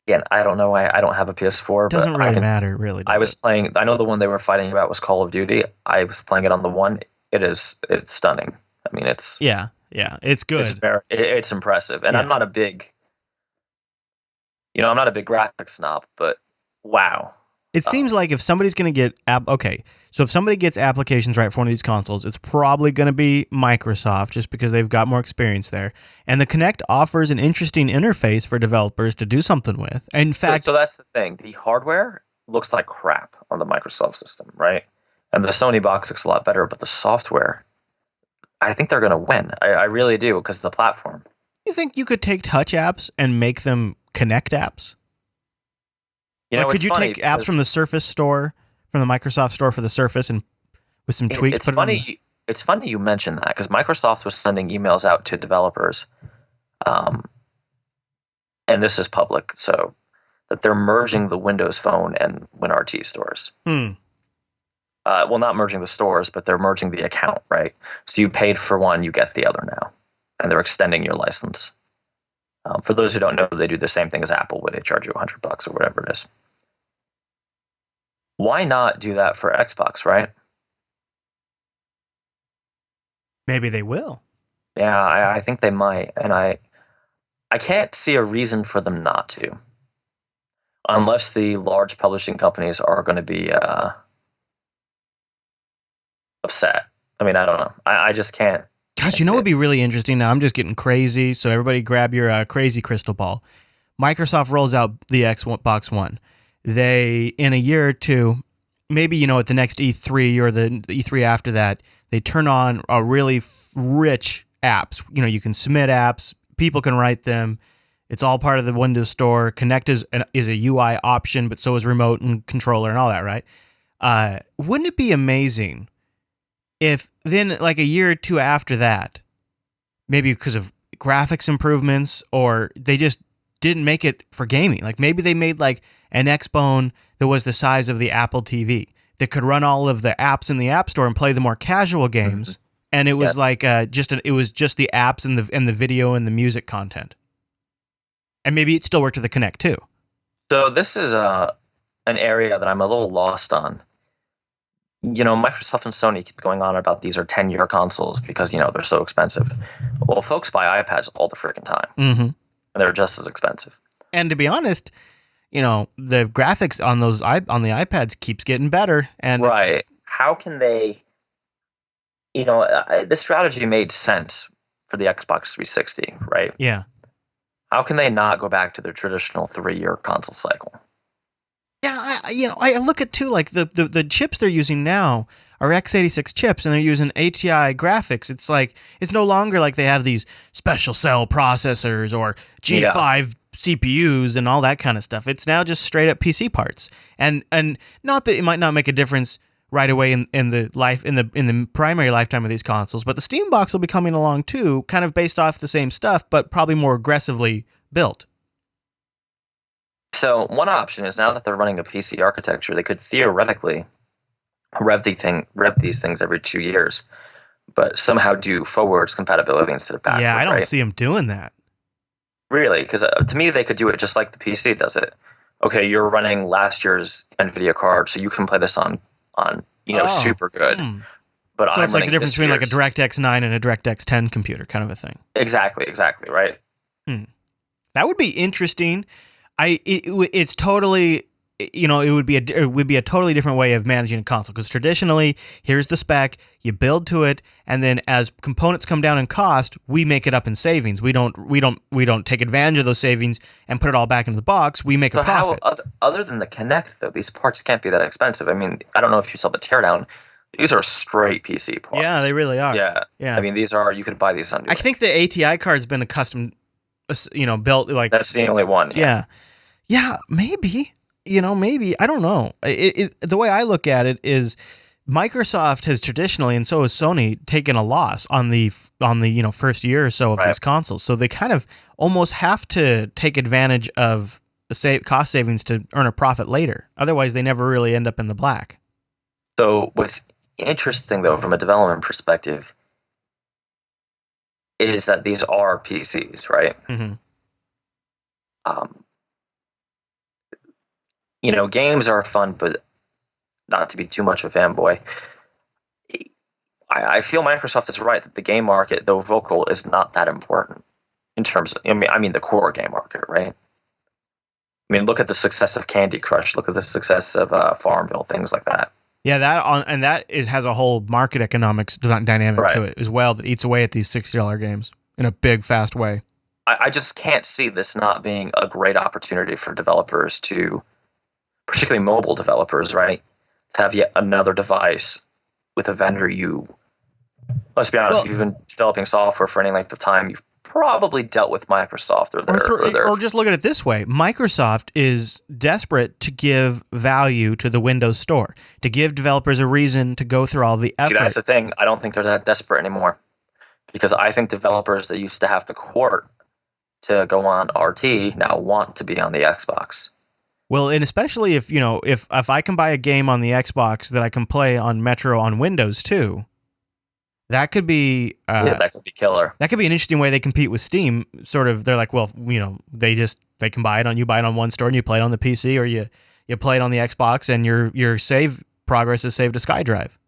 Again, I don't know why I don't have a PS4. It doesn't really matter, really. I was playing. I know the one they were fighting about was Call of Duty. I was playing it on the one. It's stunning. I mean, it's it's good. It's impressive, and I'm not a big, I'm not a big graphics snob, but wow. It seems like if somebody's going to get so if somebody gets applications right for one of these consoles, it's probably going to be Microsoft, just because they've got more experience there. And the Kinect offers an interesting interface for developers to do something with. In fact, so that's the thing. The hardware looks like crap on the Microsoft system, right? And the Sony box looks a lot better, but the software, I think they're going to win. I really do, because of the platform. You think you could take touch apps and make them Kinect apps? Could you take apps from the Surface store, from the Microsoft store for the Surface, and with some tweaks? It's funny you mentioned that, because Microsoft was sending emails out to developers, and this is public, so that they're merging the Windows Phone and WinRT stores. Well, not merging the stores, but they're merging the account, right? So you paid for one, you get the other now, and they're extending your license. For those who don't know, they do the same thing as Apple, where they charge you $100 or whatever it is. Why not do that for Xbox, right? Maybe they will. Yeah, I think they might, and I can't see a reason for them not to, unless the large publishing companies are going to be upset. I mean, I don't know. I just can't. Gosh, what would be really interesting? Now I'm just getting crazy, so everybody grab your crazy crystal ball. Microsoft rolls out the Xbox One. They, in a year or two, maybe, at the next E3 or the E3 after that, they turn on a really rich apps. You can submit apps, people can write them. It's all part of the Windows Store. Kinect is a UI option, but so is remote and controller and all that, right? Wouldn't it be amazing if then, like a year or two after that, maybe because of graphics improvements, or they just didn't make it for gaming. Like maybe they made like an Xbone that was the size of the Apple TV that could run all of the apps in the App Store and play the more casual games. Mm-hmm. And it was it was just the apps and the video and the music content. And maybe it still worked with the Kinect too. So this is an area that I'm a little lost on. Microsoft and Sony keep going on about these are 10-year consoles because, they're so expensive. Well, folks buy iPads all the freaking time. Mm-hmm. And they're just as expensive. And to be honest, the graphics on the iPads keeps getting better. And right. How can they, the strategy made sense for the Xbox 360, right? Yeah. How can they not go back to their traditional 3-year console cycle? Yeah, I look at too, like the chips they're using now are x86 chips, and they're using ATI graphics. It's like it's no longer like they have these special cell processors or G5 CPUs and all that kind of stuff. It's now just straight up PC parts, and not that it might not make a difference right away in the primary lifetime of these consoles, but the Steam box will be coming along too, kind of based off the same stuff, but probably more aggressively built. So one option is, now that they're running a PC architecture, they could theoretically rev these things every 2 years, but somehow do forwards compatibility instead of backwards. Yeah, I don't see them doing that. Really? Because to me, they could do it just like the PC does it. Okay, you're running last year's NVIDIA card, so you can play this on super good. But so it's like the difference between like a DirectX 9 and a DirectX 10 computer, kind of a thing. Exactly, right. That would be interesting. It's totally it would be a totally different way of managing a console, because traditionally, here's the spec, you build to it, and then as components come down in cost, we make it up in savings. We don't take advantage of those savings and put it all back into the box. We make a profit. How, other than the Kinect, though, these parts can't be that expensive. I mean, I don't know if you saw the teardown. These are straight PC parts. Yeah, they really are. Yeah. I mean, you could buy these on. I think the ATI card's been a custom, built like. That's the only one. Yeah, maybe. Maybe, I don't know. The way I look at it is Microsoft has traditionally, and so has Sony, taken a loss on the first year or so of these consoles. So they kind of almost have to take advantage of the cost savings to earn a profit later. Otherwise, they never really end up in the black. So what's interesting, though, from a development perspective, is that these are PCs, right? Mm-hmm. Games are fun, but not to be too much of a fanboy. I feel Microsoft is right that the game market, though vocal, is not that important in terms of, the core game market, right? I mean, look at the success of Candy Crush. Look at the success of Farmville, things like that. Yeah, that has a whole market economics dynamic to it as well that eats away at these $60 games in a big, fast way. I just can't see this not being a great opportunity for developers to, particularly mobile developers, right, to have yet another device with a vendor let's be honest, if you've been developing software for any length of time, you've probably dealt with Microsoft or just look at it this way. Microsoft is desperate to give value to the Windows Store, to give developers a reason to go through all the effort. See, that's the thing. I don't think they're that desperate anymore, because I think developers that used to have to court to go on RT now want to be on the Xbox. Well, and especially if I can buy a game on the Xbox that I can play on Metro on Windows too, that could be that could be killer. That could be an interesting way they compete with Steam. Sort of, they're like, well, they can buy it on one store and you play it on the PC, or you play it on the Xbox and your save progress is saved to SkyDrive.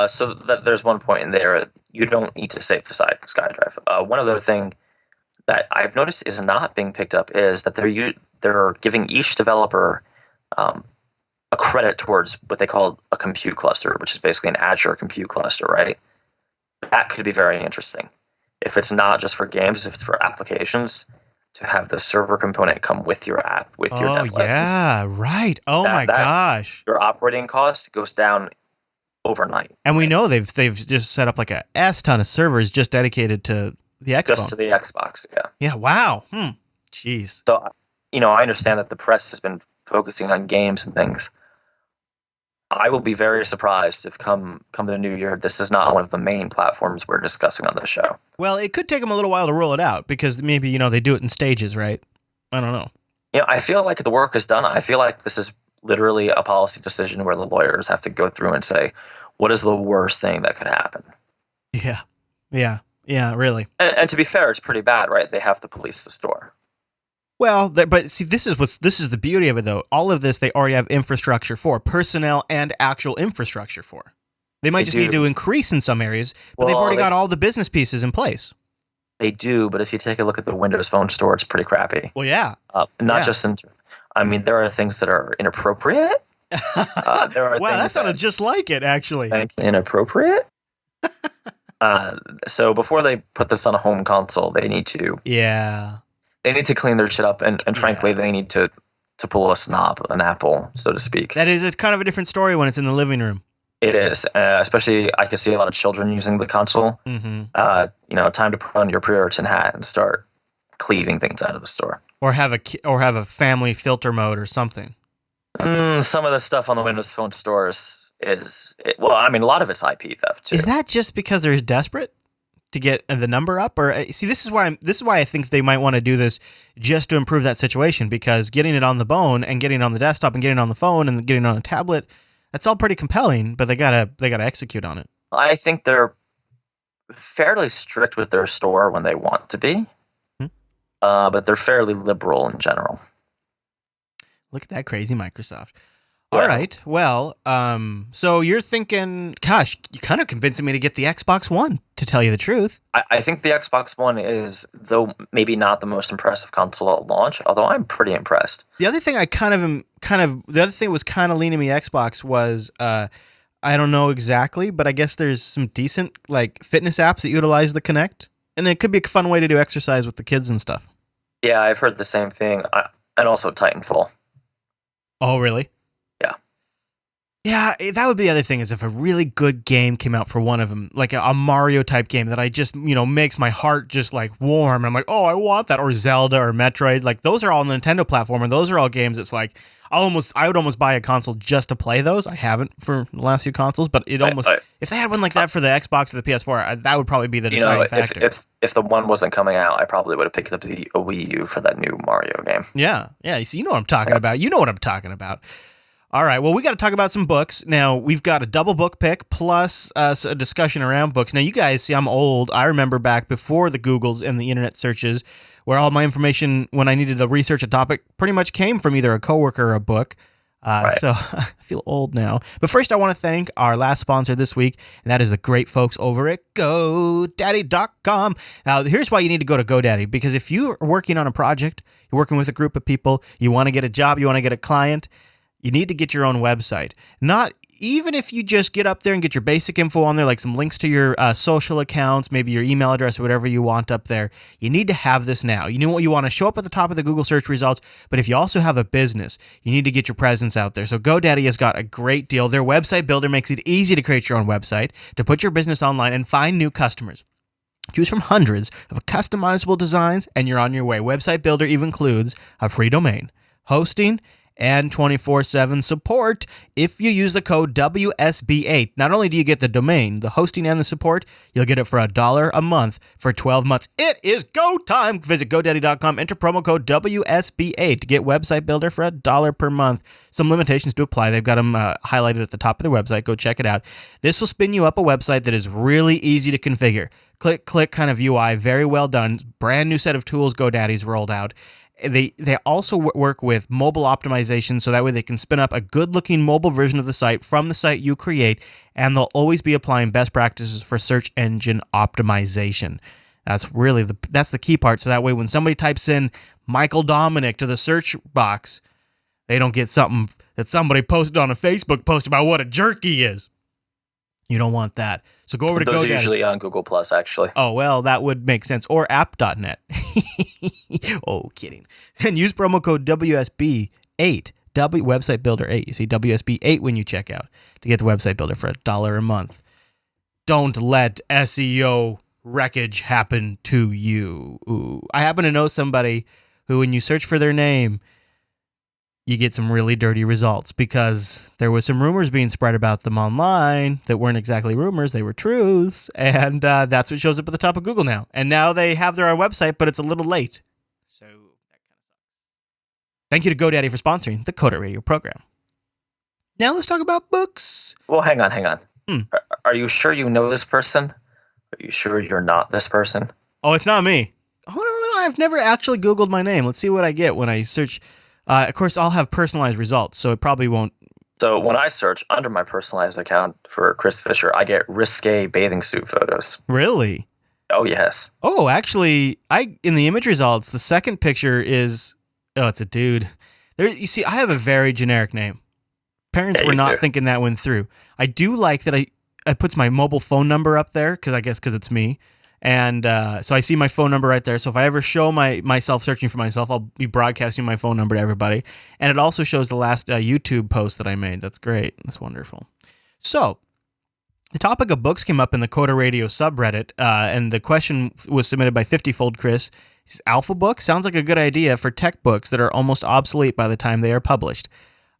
So there's one point in there you don't need to save to SkyDrive. One other thing that I've noticed is not being picked up is that they're giving each developer a credit towards what they call a compute cluster, which is basically an Azure compute cluster, right? That could be very interesting. If it's not just for games, if it's for applications, to have the server component come with your app, with your dev license. Oh, yeah, right. Oh, my gosh. Your operating cost goes down overnight. And we know they've just set up like a ton of servers just dedicated to the Xbone. Just to the Xbox, yeah. Yeah, wow. Jeez. So, I understand that the press has been focusing on games and things. I will be very surprised if come the new year, this is not one of the main platforms we're discussing on the show. Well, it could take them a little while to roll it out, because maybe, they do it in stages, right? I don't know. I feel like the work is done. I feel like this is literally a policy decision where the lawyers have to go through and say, what is the worst thing that could happen? Yeah, really. And to be fair, it's pretty bad, right? They have to police the store. Well, but see, this is the beauty of it, though. All of this they already have infrastructure for, personnel and actual infrastructure for. They might just need to increase in some areas, but they've already got all the business pieces in place. They do, but if you take a look at the Windows Phone store, it's pretty crappy. Well, yeah. There are things that are inappropriate. That sounded just like it, actually. Inappropriate? So before they put this on a home console, they need to... Yeah. They need to clean their shit up, and frankly, they need to pull an apple, so to speak. It's kind of a different story when it's in the living room. It is, especially I can see a lot of children using the console. Mm-hmm. Time to put on your Puritan hat and start cleaving things out of the store, or have a family filter mode or something. Some of the stuff on the Windows Phone stores a lot of it's IP theft too. Is that just because they're desperate to get the number up, or see, this is why I think they might want to do this just to improve that situation, because getting it on the bone and getting it on the desktop and getting it on the phone and getting it on a tablet, that's all pretty compelling, but they gotta execute on it. I think they're fairly strict with their store when they want to be, but they're fairly liberal in general. Look at that crazy Microsoft. All Yeah. right. Well, so you're thinking, gosh, you're kind of convincing me to get the Xbox One, to tell you the truth. I think the Xbox One is, though maybe not the most impressive console at launch, although I'm pretty impressed. The other thing I the other thing was kind of leaning me Xbox was, I don't know exactly, but I guess there's some decent like fitness apps that utilize the Kinect, and it could be a fun way to do exercise with the kids and stuff. Yeah, I've heard the same thing. And also Titanfall. Oh, really? Yeah. Yeah, that would be the other thing is if a really good game came out for one of them, like a Mario type game that I just, makes my heart just like warm. And I'm like, oh, I want that. Or Zelda or Metroid. Like those are all on the Nintendo platform. And those are all games that's like, I would almost buy a console just to play those. I haven't for the last few consoles, but if they had one like that for the Xbox or the PS4, that would probably be the deciding factor. If the one wasn't coming out, I probably would have picked up the Wii U for that new Mario game. Yeah. You see, you know what I'm talking about. You know what I'm talking about. All right, well, we got to talk about some books. Now, we've got a double book pick plus a discussion around books. Now, you guys see I'm old. I remember back before the Googles and the internet searches where all my information when I needed to research a topic pretty much came from either a coworker or a book. Right. So I feel old now. But first, I want to thank our last sponsor this week, and that is the great folks over at GoDaddy.com. Now, here's why you need to go to GoDaddy, because if you're working on a project, you're working with a group of people, you want to get a job, you want to get a client, you need to get your own website. Not even if you just get up there and get your basic info on there, like some links to your social accounts, maybe your email address or whatever you want up there. You need to have this now. You know what? You want to show up at the top of the Google search results, but if you also have a business, you need to get your presence out there. So GoDaddy has got a great deal. Their website builder makes it easy to create your own website, to put your business online and find new customers. Choose from hundreds of customizable designs, and you're on your way. Website Builder even includes a free domain, hosting, and 24/7 support if you use the code WSB8. Not only do you get the domain, the hosting, and the support, you'll get it for $1 a month for 12 months. It is go time. Visit GoDaddy.com, enter promo code WSB8 to get Website Builder for $1 per month. Some limitations to apply. They've got them highlighted at the top of their website. Go check it out. This will spin you up a website that is really easy to configure. Click kind of UI, very well done. Brand new set of tools GoDaddy's rolled out. They also work with mobile optimization, so that way they can spin up a good-looking mobile version of the site from the site you create, and they'll always be applying best practices for search engine optimization. That's really that's the key part, so that way when somebody types in Michael Dominic to the search box, they don't get something that somebody posted on a Facebook post about what a jerk he is. You don't want that. So go over to GoDaddy. Those are usually on Google Plus, actually. Oh, well, that would make sense. Or app.net. Oh, kidding. And use promo code WSB8, Website Builder 8. You see WSB8 when you check out to get the Website Builder for $1 a month. Don't let SEO wreckage happen to you. Ooh. I happen to know somebody who, when you search for their name, you get some really dirty results because there was some rumors being spread about them online that weren't exactly rumors, they were truths, and that's what shows up at the top of Google now. And now they have their own website, but it's a little late. So that kind of sucks. Thank you to GoDaddy for sponsoring the Coder Radio program. Now let's talk about books. Well, hang on. Are you sure you know this person? Are you sure you're not this person? Oh, it's not me. Oh, no, I've never actually Googled my name. Let's see what I get when I search. Of course, I'll have personalized results, so it probably won't. So when I search under my personalized account for Chris Fisher, I get risque bathing suit photos. Really? Oh, yes. Oh, actually, in the image results, the second picture is, it's a dude. There, you see, I have a very generic name. Parents were not thinking that one through. I do like that I puts my mobile phone number up there, because it's me. And so I see my phone number right there. So if I ever show myself searching for myself, I'll be broadcasting my phone number to everybody. And it also shows the last YouTube post that I made. That's great. That's wonderful. So the topic of books came up in the Coder Radio subreddit, and the question was submitted by 50-Fold Chris. He says, Alpha book sounds like a good idea for tech books that are almost obsolete by the time they are published.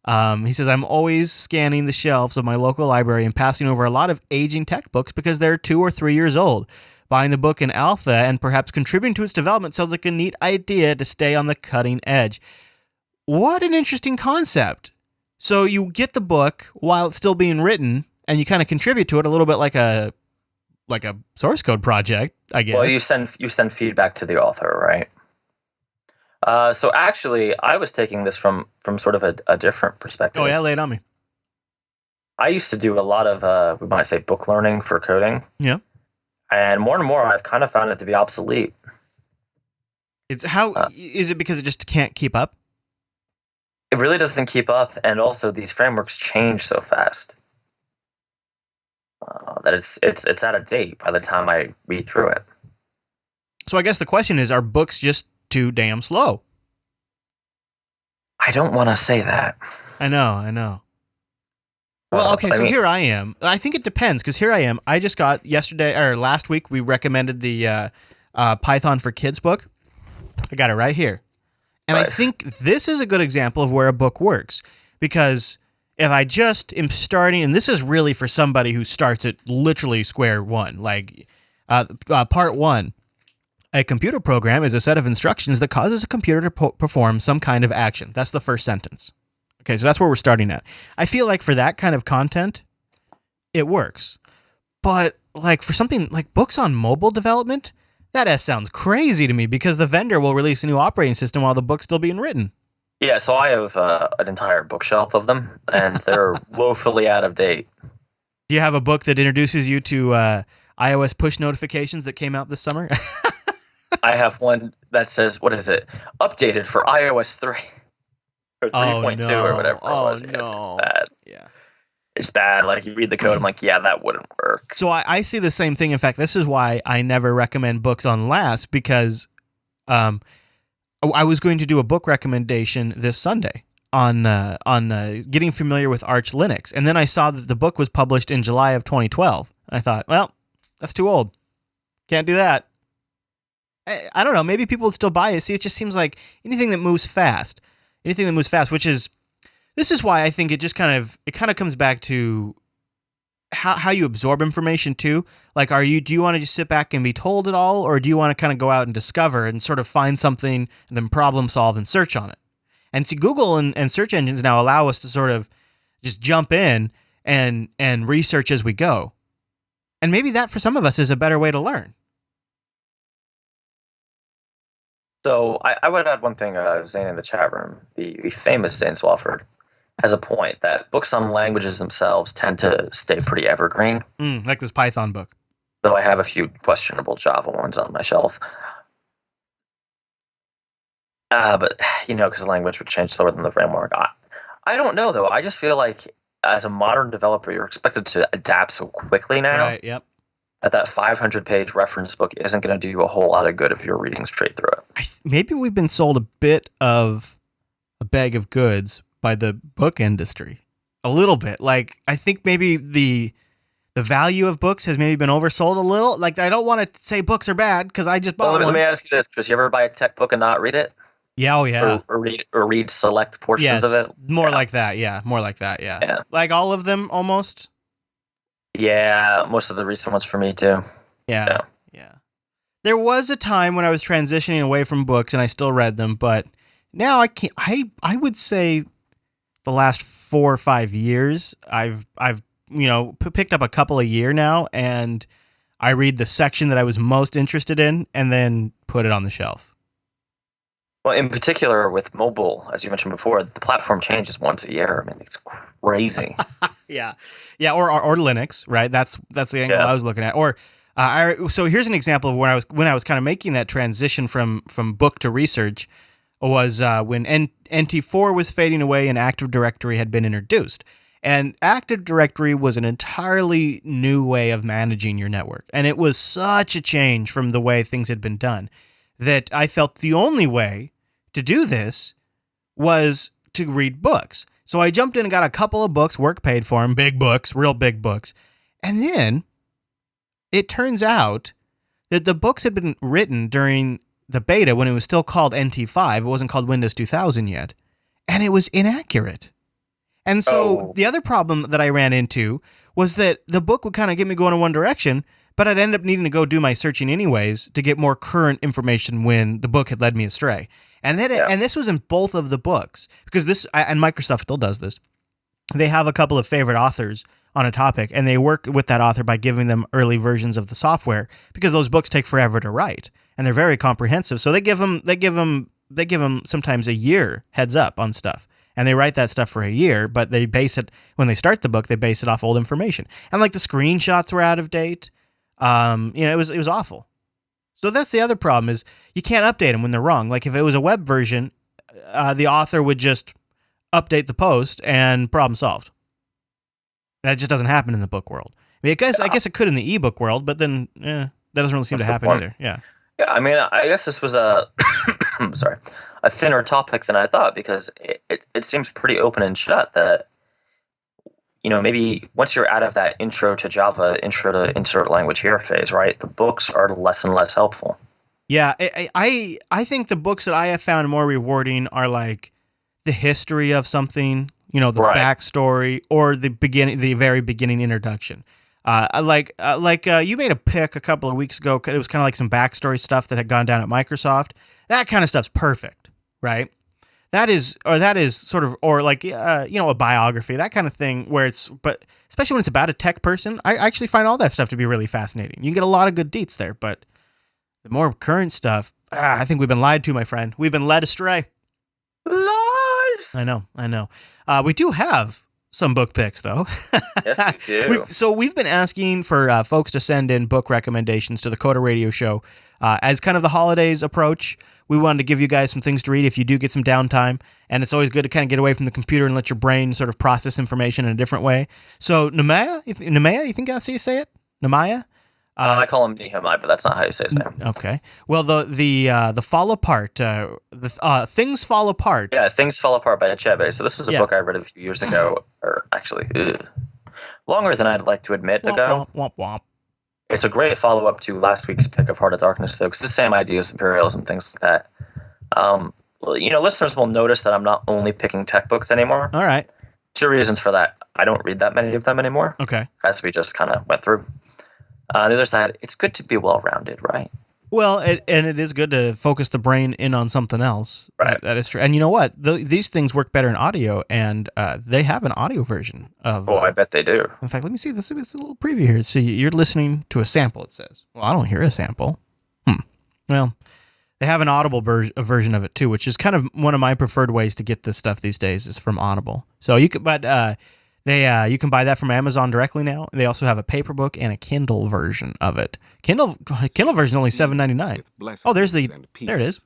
He says, I'm always scanning the shelves of my local library and passing over a lot of aging tech books because they're 2 or 3 years old. Buying the book in alpha and perhaps contributing to its development sounds like a neat idea to stay on the cutting edge. What an interesting concept. So you get the book while it's still being written, and you kind of contribute to it a little bit like a source code project, I guess. Well, you send feedback to the author, right? So actually, I was taking this from sort of a different perspective. Oh yeah, lay it on me. I used to do a lot of we might say book learning for coding, Yeah. and more I've kind of found it to be obsolete. It's how Uh, is it because it just can't keep up? it really doesn't keep up, and also these frameworks change so fast that it's out of date by the time I read through it. So I guess the question is, are books just too damn slow? I don't want to say that. I know. Well, okay, so here I am. I think it depends, because here I am. I just got last week, we recommended the Python for Kids book. I got it right here. And Nice. I think this is a good example of where a book works, because if I just am starting, and this is really for somebody who starts at literally square one, like part one, a computer program is a set of instructions that causes a computer to perform some kind of action. That's the first sentence. Okay, so that's where we're starting at. I feel like for that kind of content, it works. But like for something like books on mobile development, that sounds crazy to me, because the vendor will release a new operating system while the book's still being written. Yeah, so I have an entire bookshelf of them, and they're woefully out of date. Do you have a book that introduces you to iOS push notifications that came out this summer? I have one that says, what is it? Updated for iOS 3 or 3.2 or whatever it was. No. It's bad. Yeah. It's bad. Like, you read the code, I'm like, yeah, that wouldn't work. So I see the same thing. In fact, this is why I never recommend books on last, because I was going to do a book recommendation this Sunday on getting familiar with Arch Linux. And then I saw that the book was published in July of 2012. I thought, well, that's too old. Can't do that. I don't know. Maybe people would still buy it. See, it just seems like anything that moves fast, which is, this is why I think it kind of comes back to how you absorb information too. Like, do you want to just sit back and be told it all, or do you want to kind of go out and discover and sort of find something and then problem solve and search on it? And see, Google and search engines now allow us to sort of just jump in and research as we go. And maybe that for some of us is a better way to learn. So I would add one thing, Zane in the chat room, the famous Zane Swafford, has a point that books on languages themselves tend to stay pretty evergreen. Like this Python book. Though I have a few questionable Java ones on my shelf. But, because the language would change slower than the framework. I don't know, though. I just feel like as a modern developer, you're expected to adapt so quickly now. Right, yep. That 500-page reference book isn't going to do you a whole lot of good if you're reading straight through it. Maybe we've been sold a bit of a bag of goods by the book industry. A little bit. Like, I think maybe the value of books has maybe been oversold a little. Like, I don't want to say books are bad, because I just bought one. Let me ask you this, Chris. You ever buy a tech book and not read it? Yeah, oh yeah. Or read select portions of it? More like that, yeah. More like that, yeah. Like all of them, almost? Yeah, most of the recent ones for me, too. Yeah. There was a time when I was transitioning away from books, and I still read them, but now I can't. I would say the last 4 or 5 years, I've picked up a couple a year now, and I read the section that I was most interested in, and then put it on the shelf. Well, in particular with mobile, as you mentioned before, the platform changes once a year. I mean, it's crazy. Yeah, or Linux, right? That's the angle I was looking at. Or so here's an example of when I was kind of making that transition from book to research, was when NT4 was fading away and Active Directory had been introduced. And Active Directory was an entirely new way of managing your network, and it was such a change from the way things had been done that I felt the only way to do this was to read books. So I jumped in and got a couple of books, work paid for them, big books, real big books. And then it turns out that the books had been written during the beta when it was still called NT5. It wasn't called Windows 2000 yet. And it was inaccurate. And so the other problem that I ran into was that the book would kind of get me going in one direction, but I'd end up needing to go do my searching anyways to get more current information when the book had led me astray. And then and this was in both of the books, because and Microsoft still does this. They have a couple of favorite authors on a topic, and they work with that author by giving them early versions of the software, because those books take forever to write and they're very comprehensive. So they give them they give them sometimes a year heads up on stuff. And they write that stuff for a year, but they base it, when they start the book, they base it off old information. And like the screenshots were out of date. It was awful. So that's the other problem is you can't update them when they're wrong. Like if it was a web version, the author would just update the post and problem solved. That just doesn't happen in the book world. I mean, I guess it could in the ebook world, but then that doesn't really seem to happen either. Yeah. Yeah, I mean, I guess this was a thinner topic than I thought, because it seems pretty open and shut that, maybe once you're out of that intro to Java, intro to insert language here phase, right, the books are less and less helpful. Yeah, I think the books that I have found more rewarding are like the history of something, the backstory, or the very beginning introduction. You made a pick a couple of weeks ago. It was kind of like some backstory stuff that had gone down at Microsoft. That kind of stuff's perfect, right? That is sort of, or like, a biography, that kind of thing but especially when it's about a tech person, I actually find all that stuff to be really fascinating. You can get a lot of good deets there, but the more current stuff, I think we've been lied to, my friend. We've been led astray. Lies! I know. We do have some book picks, though. Yes, we do. We've been asking for folks to send in book recommendations to the Coda Radio Show. As kind of the holidays approach, we wanted to give you guys some things to read if you do get some downtime, and it's always good to kind of get away from the computer and let your brain sort of process information in a different way. So, Nemaya, you think that's how you say it? Nemaya? I call him Nehemiah, but that's not how you say his name. Okay. Well, the Fall Apart, Things Fall Apart. Yeah, Things Fall Apart by Achebe. So this was a book I read a few years ago, or actually longer than I'd like to admit ago. Womp womp. It's a great follow-up to last week's pick of Heart of Darkness, though, because the same ideas, imperialism, things like that. Listeners will notice that I'm not only picking tech books anymore. All right. 2 reasons for that. I don't read that many of them anymore. Okay. As we just kind of went through. On the other side, it's good to be well-rounded, right? Well, it is good to focus the brain in on something else. Right. That is true. And you know what? These things work better in audio, and they have an audio version of... I bet they do. In fact, let me see. This is a little preview here. So you're listening to a sample, it says. Well, I don't hear a sample. Well, they have an Audible version of it, too, which is kind of one of my preferred ways to get this stuff these days is from Audible. So you could... you can buy that from Amazon directly now. They also have a paper book and a Kindle version of it. Kindle version is only $7.99. Oh, there it is.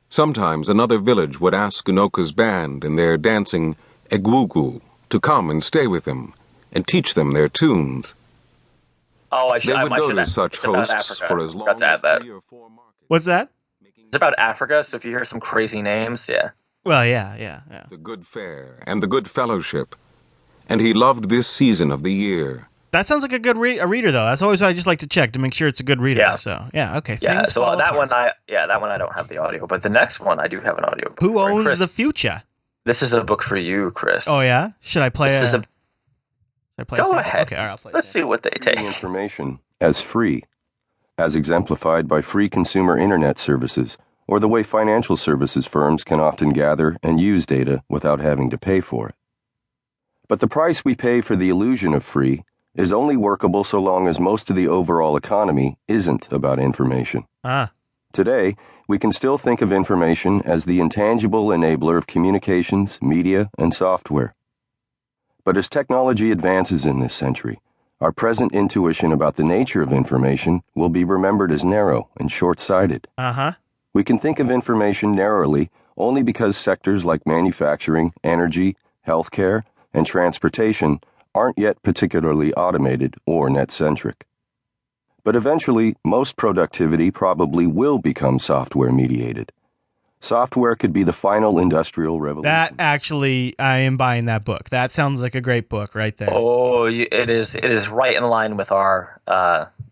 Sometimes another village would ask Unoka's band and their dancing egwugu to come and stay with them and teach them their tunes. They would go to such hosts for as long as 3 or 4 markets. What's that? It's about Africa, so if you hear some crazy names, yeah. Well, yeah. The good fare and the good fellowship, and he loved this season of the year. That sounds like a good reader, though. That's always what I just like to check to make sure it's a good reader. Yeah. So, okay. Yeah, Things so Fall that Apart. one I don't have the audio, but the next one I do have an audio book. Who owns Chris, the future? This is a book for you, Chris. Oh, yeah? Should I play Should I play Go a ahead. Okay, all right, I'll play Let's see what they take. Information as free, as exemplified by free consumer internet services, or the way financial services firms can often gather and use data without having to pay for it. But the price we pay for the illusion of free is only workable so long as most of the overall economy isn't about information. Today, we can still think of information as the intangible enabler of communications, media, and software. But as technology advances in this century, our present intuition about the nature of information will be remembered as narrow and short-sighted. We can think of information narrowly only because sectors like manufacturing, energy, healthcare, and transportation aren't yet particularly automated or net-centric. But eventually, most productivity probably will become software-mediated. Software could be the final industrial revolution. That actually, I am buying that book. That sounds like a great book right there. Oh, it is right in line with our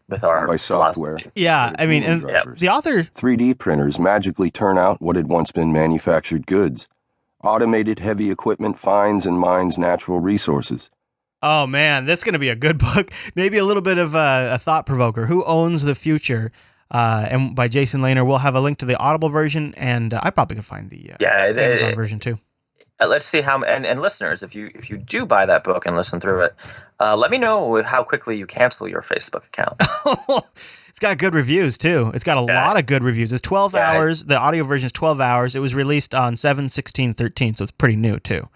by software. philosophy. Yeah, I mean, and the author... 3D printers magically turn out what had once been manufactured goods. Automated heavy equipment finds and mines natural resources. Oh, man, that's going to be a good book. Maybe a little bit of a thought provoker. Who Owns the Future? And by Jason Lehner. We'll have a link to the Audible version, and I probably could find the Amazon version too. Let's see how, and listeners, if you do buy that book and listen through it, let me know how quickly you cancel your Facebook account. It's got good reviews too. It's got a lot of good reviews. It's 12 hours. The audio version is 12 hours. It was released on 7/16/13, so it's pretty new too.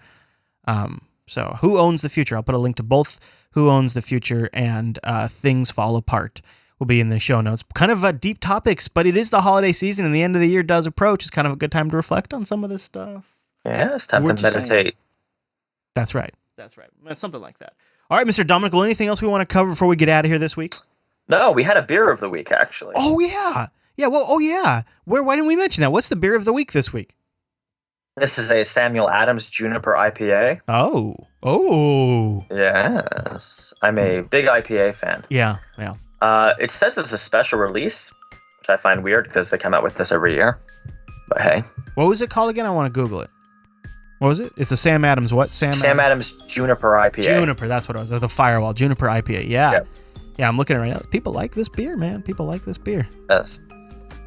So Who Owns the Future? I'll put a link to both Who Owns the Future and Things Fall Apart will be in the show notes. Kind of deep topics, but it is the holiday season and the end of the year does approach. It's kind of a good time to reflect on some of this stuff. Yeah, it's time to meditate. That's right. That's something like that. All right, Mr. Dominic, anything else we want to cover before we get out of here this week? No, we had a beer of the week, actually. Oh, yeah. Yeah, well, why didn't we mention that? What's the beer of the week this week? This is a Samuel Adams Juniper IPA. Oh. Yes. I'm a big IPA fan. Yeah. It says it's a special release, which I find weird because they come out with this every year. But hey. What was it called again? I want to Google it. What was it? It's a Sam Adams what? Sam Adams Juniper IPA. Juniper, that's what it was. The Firewall Juniper IPA. Yeah. Yep. Yeah, I'm looking at it right now. People like this beer, man. People like this beer. Yes.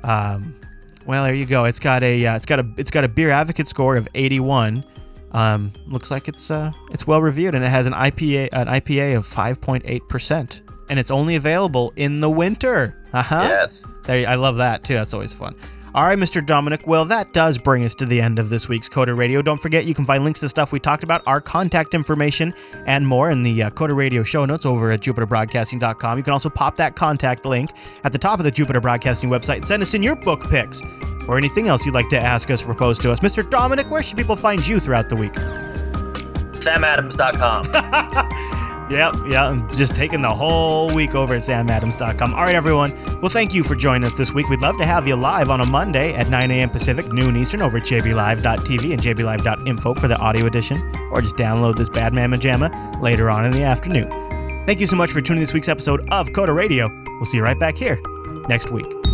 Well, there you go. It's got a beer advocate score of 81. Looks like it's well reviewed, and it has an IPA of 5.8%, and it's only available in the winter. Yes. I love that too. That's always fun. All right, Mr. Dominic. Well, that does bring us to the end of this week's Coder Radio. Don't forget, you can find links to stuff we talked about, our contact information, and more in the Coder Radio show notes over at jupiterbroadcasting.com. You can also pop that contact link at the top of the Jupiter Broadcasting website and send us in your book picks or anything else you'd like to ask us or propose to us. Mr. Dominic, where should people find you throughout the week? SamAdams.com. Yep, I'm just taking the whole week over at samadams.com. All right, everyone. Well, thank you for joining us this week. We'd love to have you live on a Monday at 9 a.m. Pacific, noon Eastern, over at jblive.tv and jblive.info for the audio edition, or just download this Bad Mamma Jamma later on in the afternoon. Thank you so much for tuning this week's episode of Coder Radio. We'll see you right back here next week.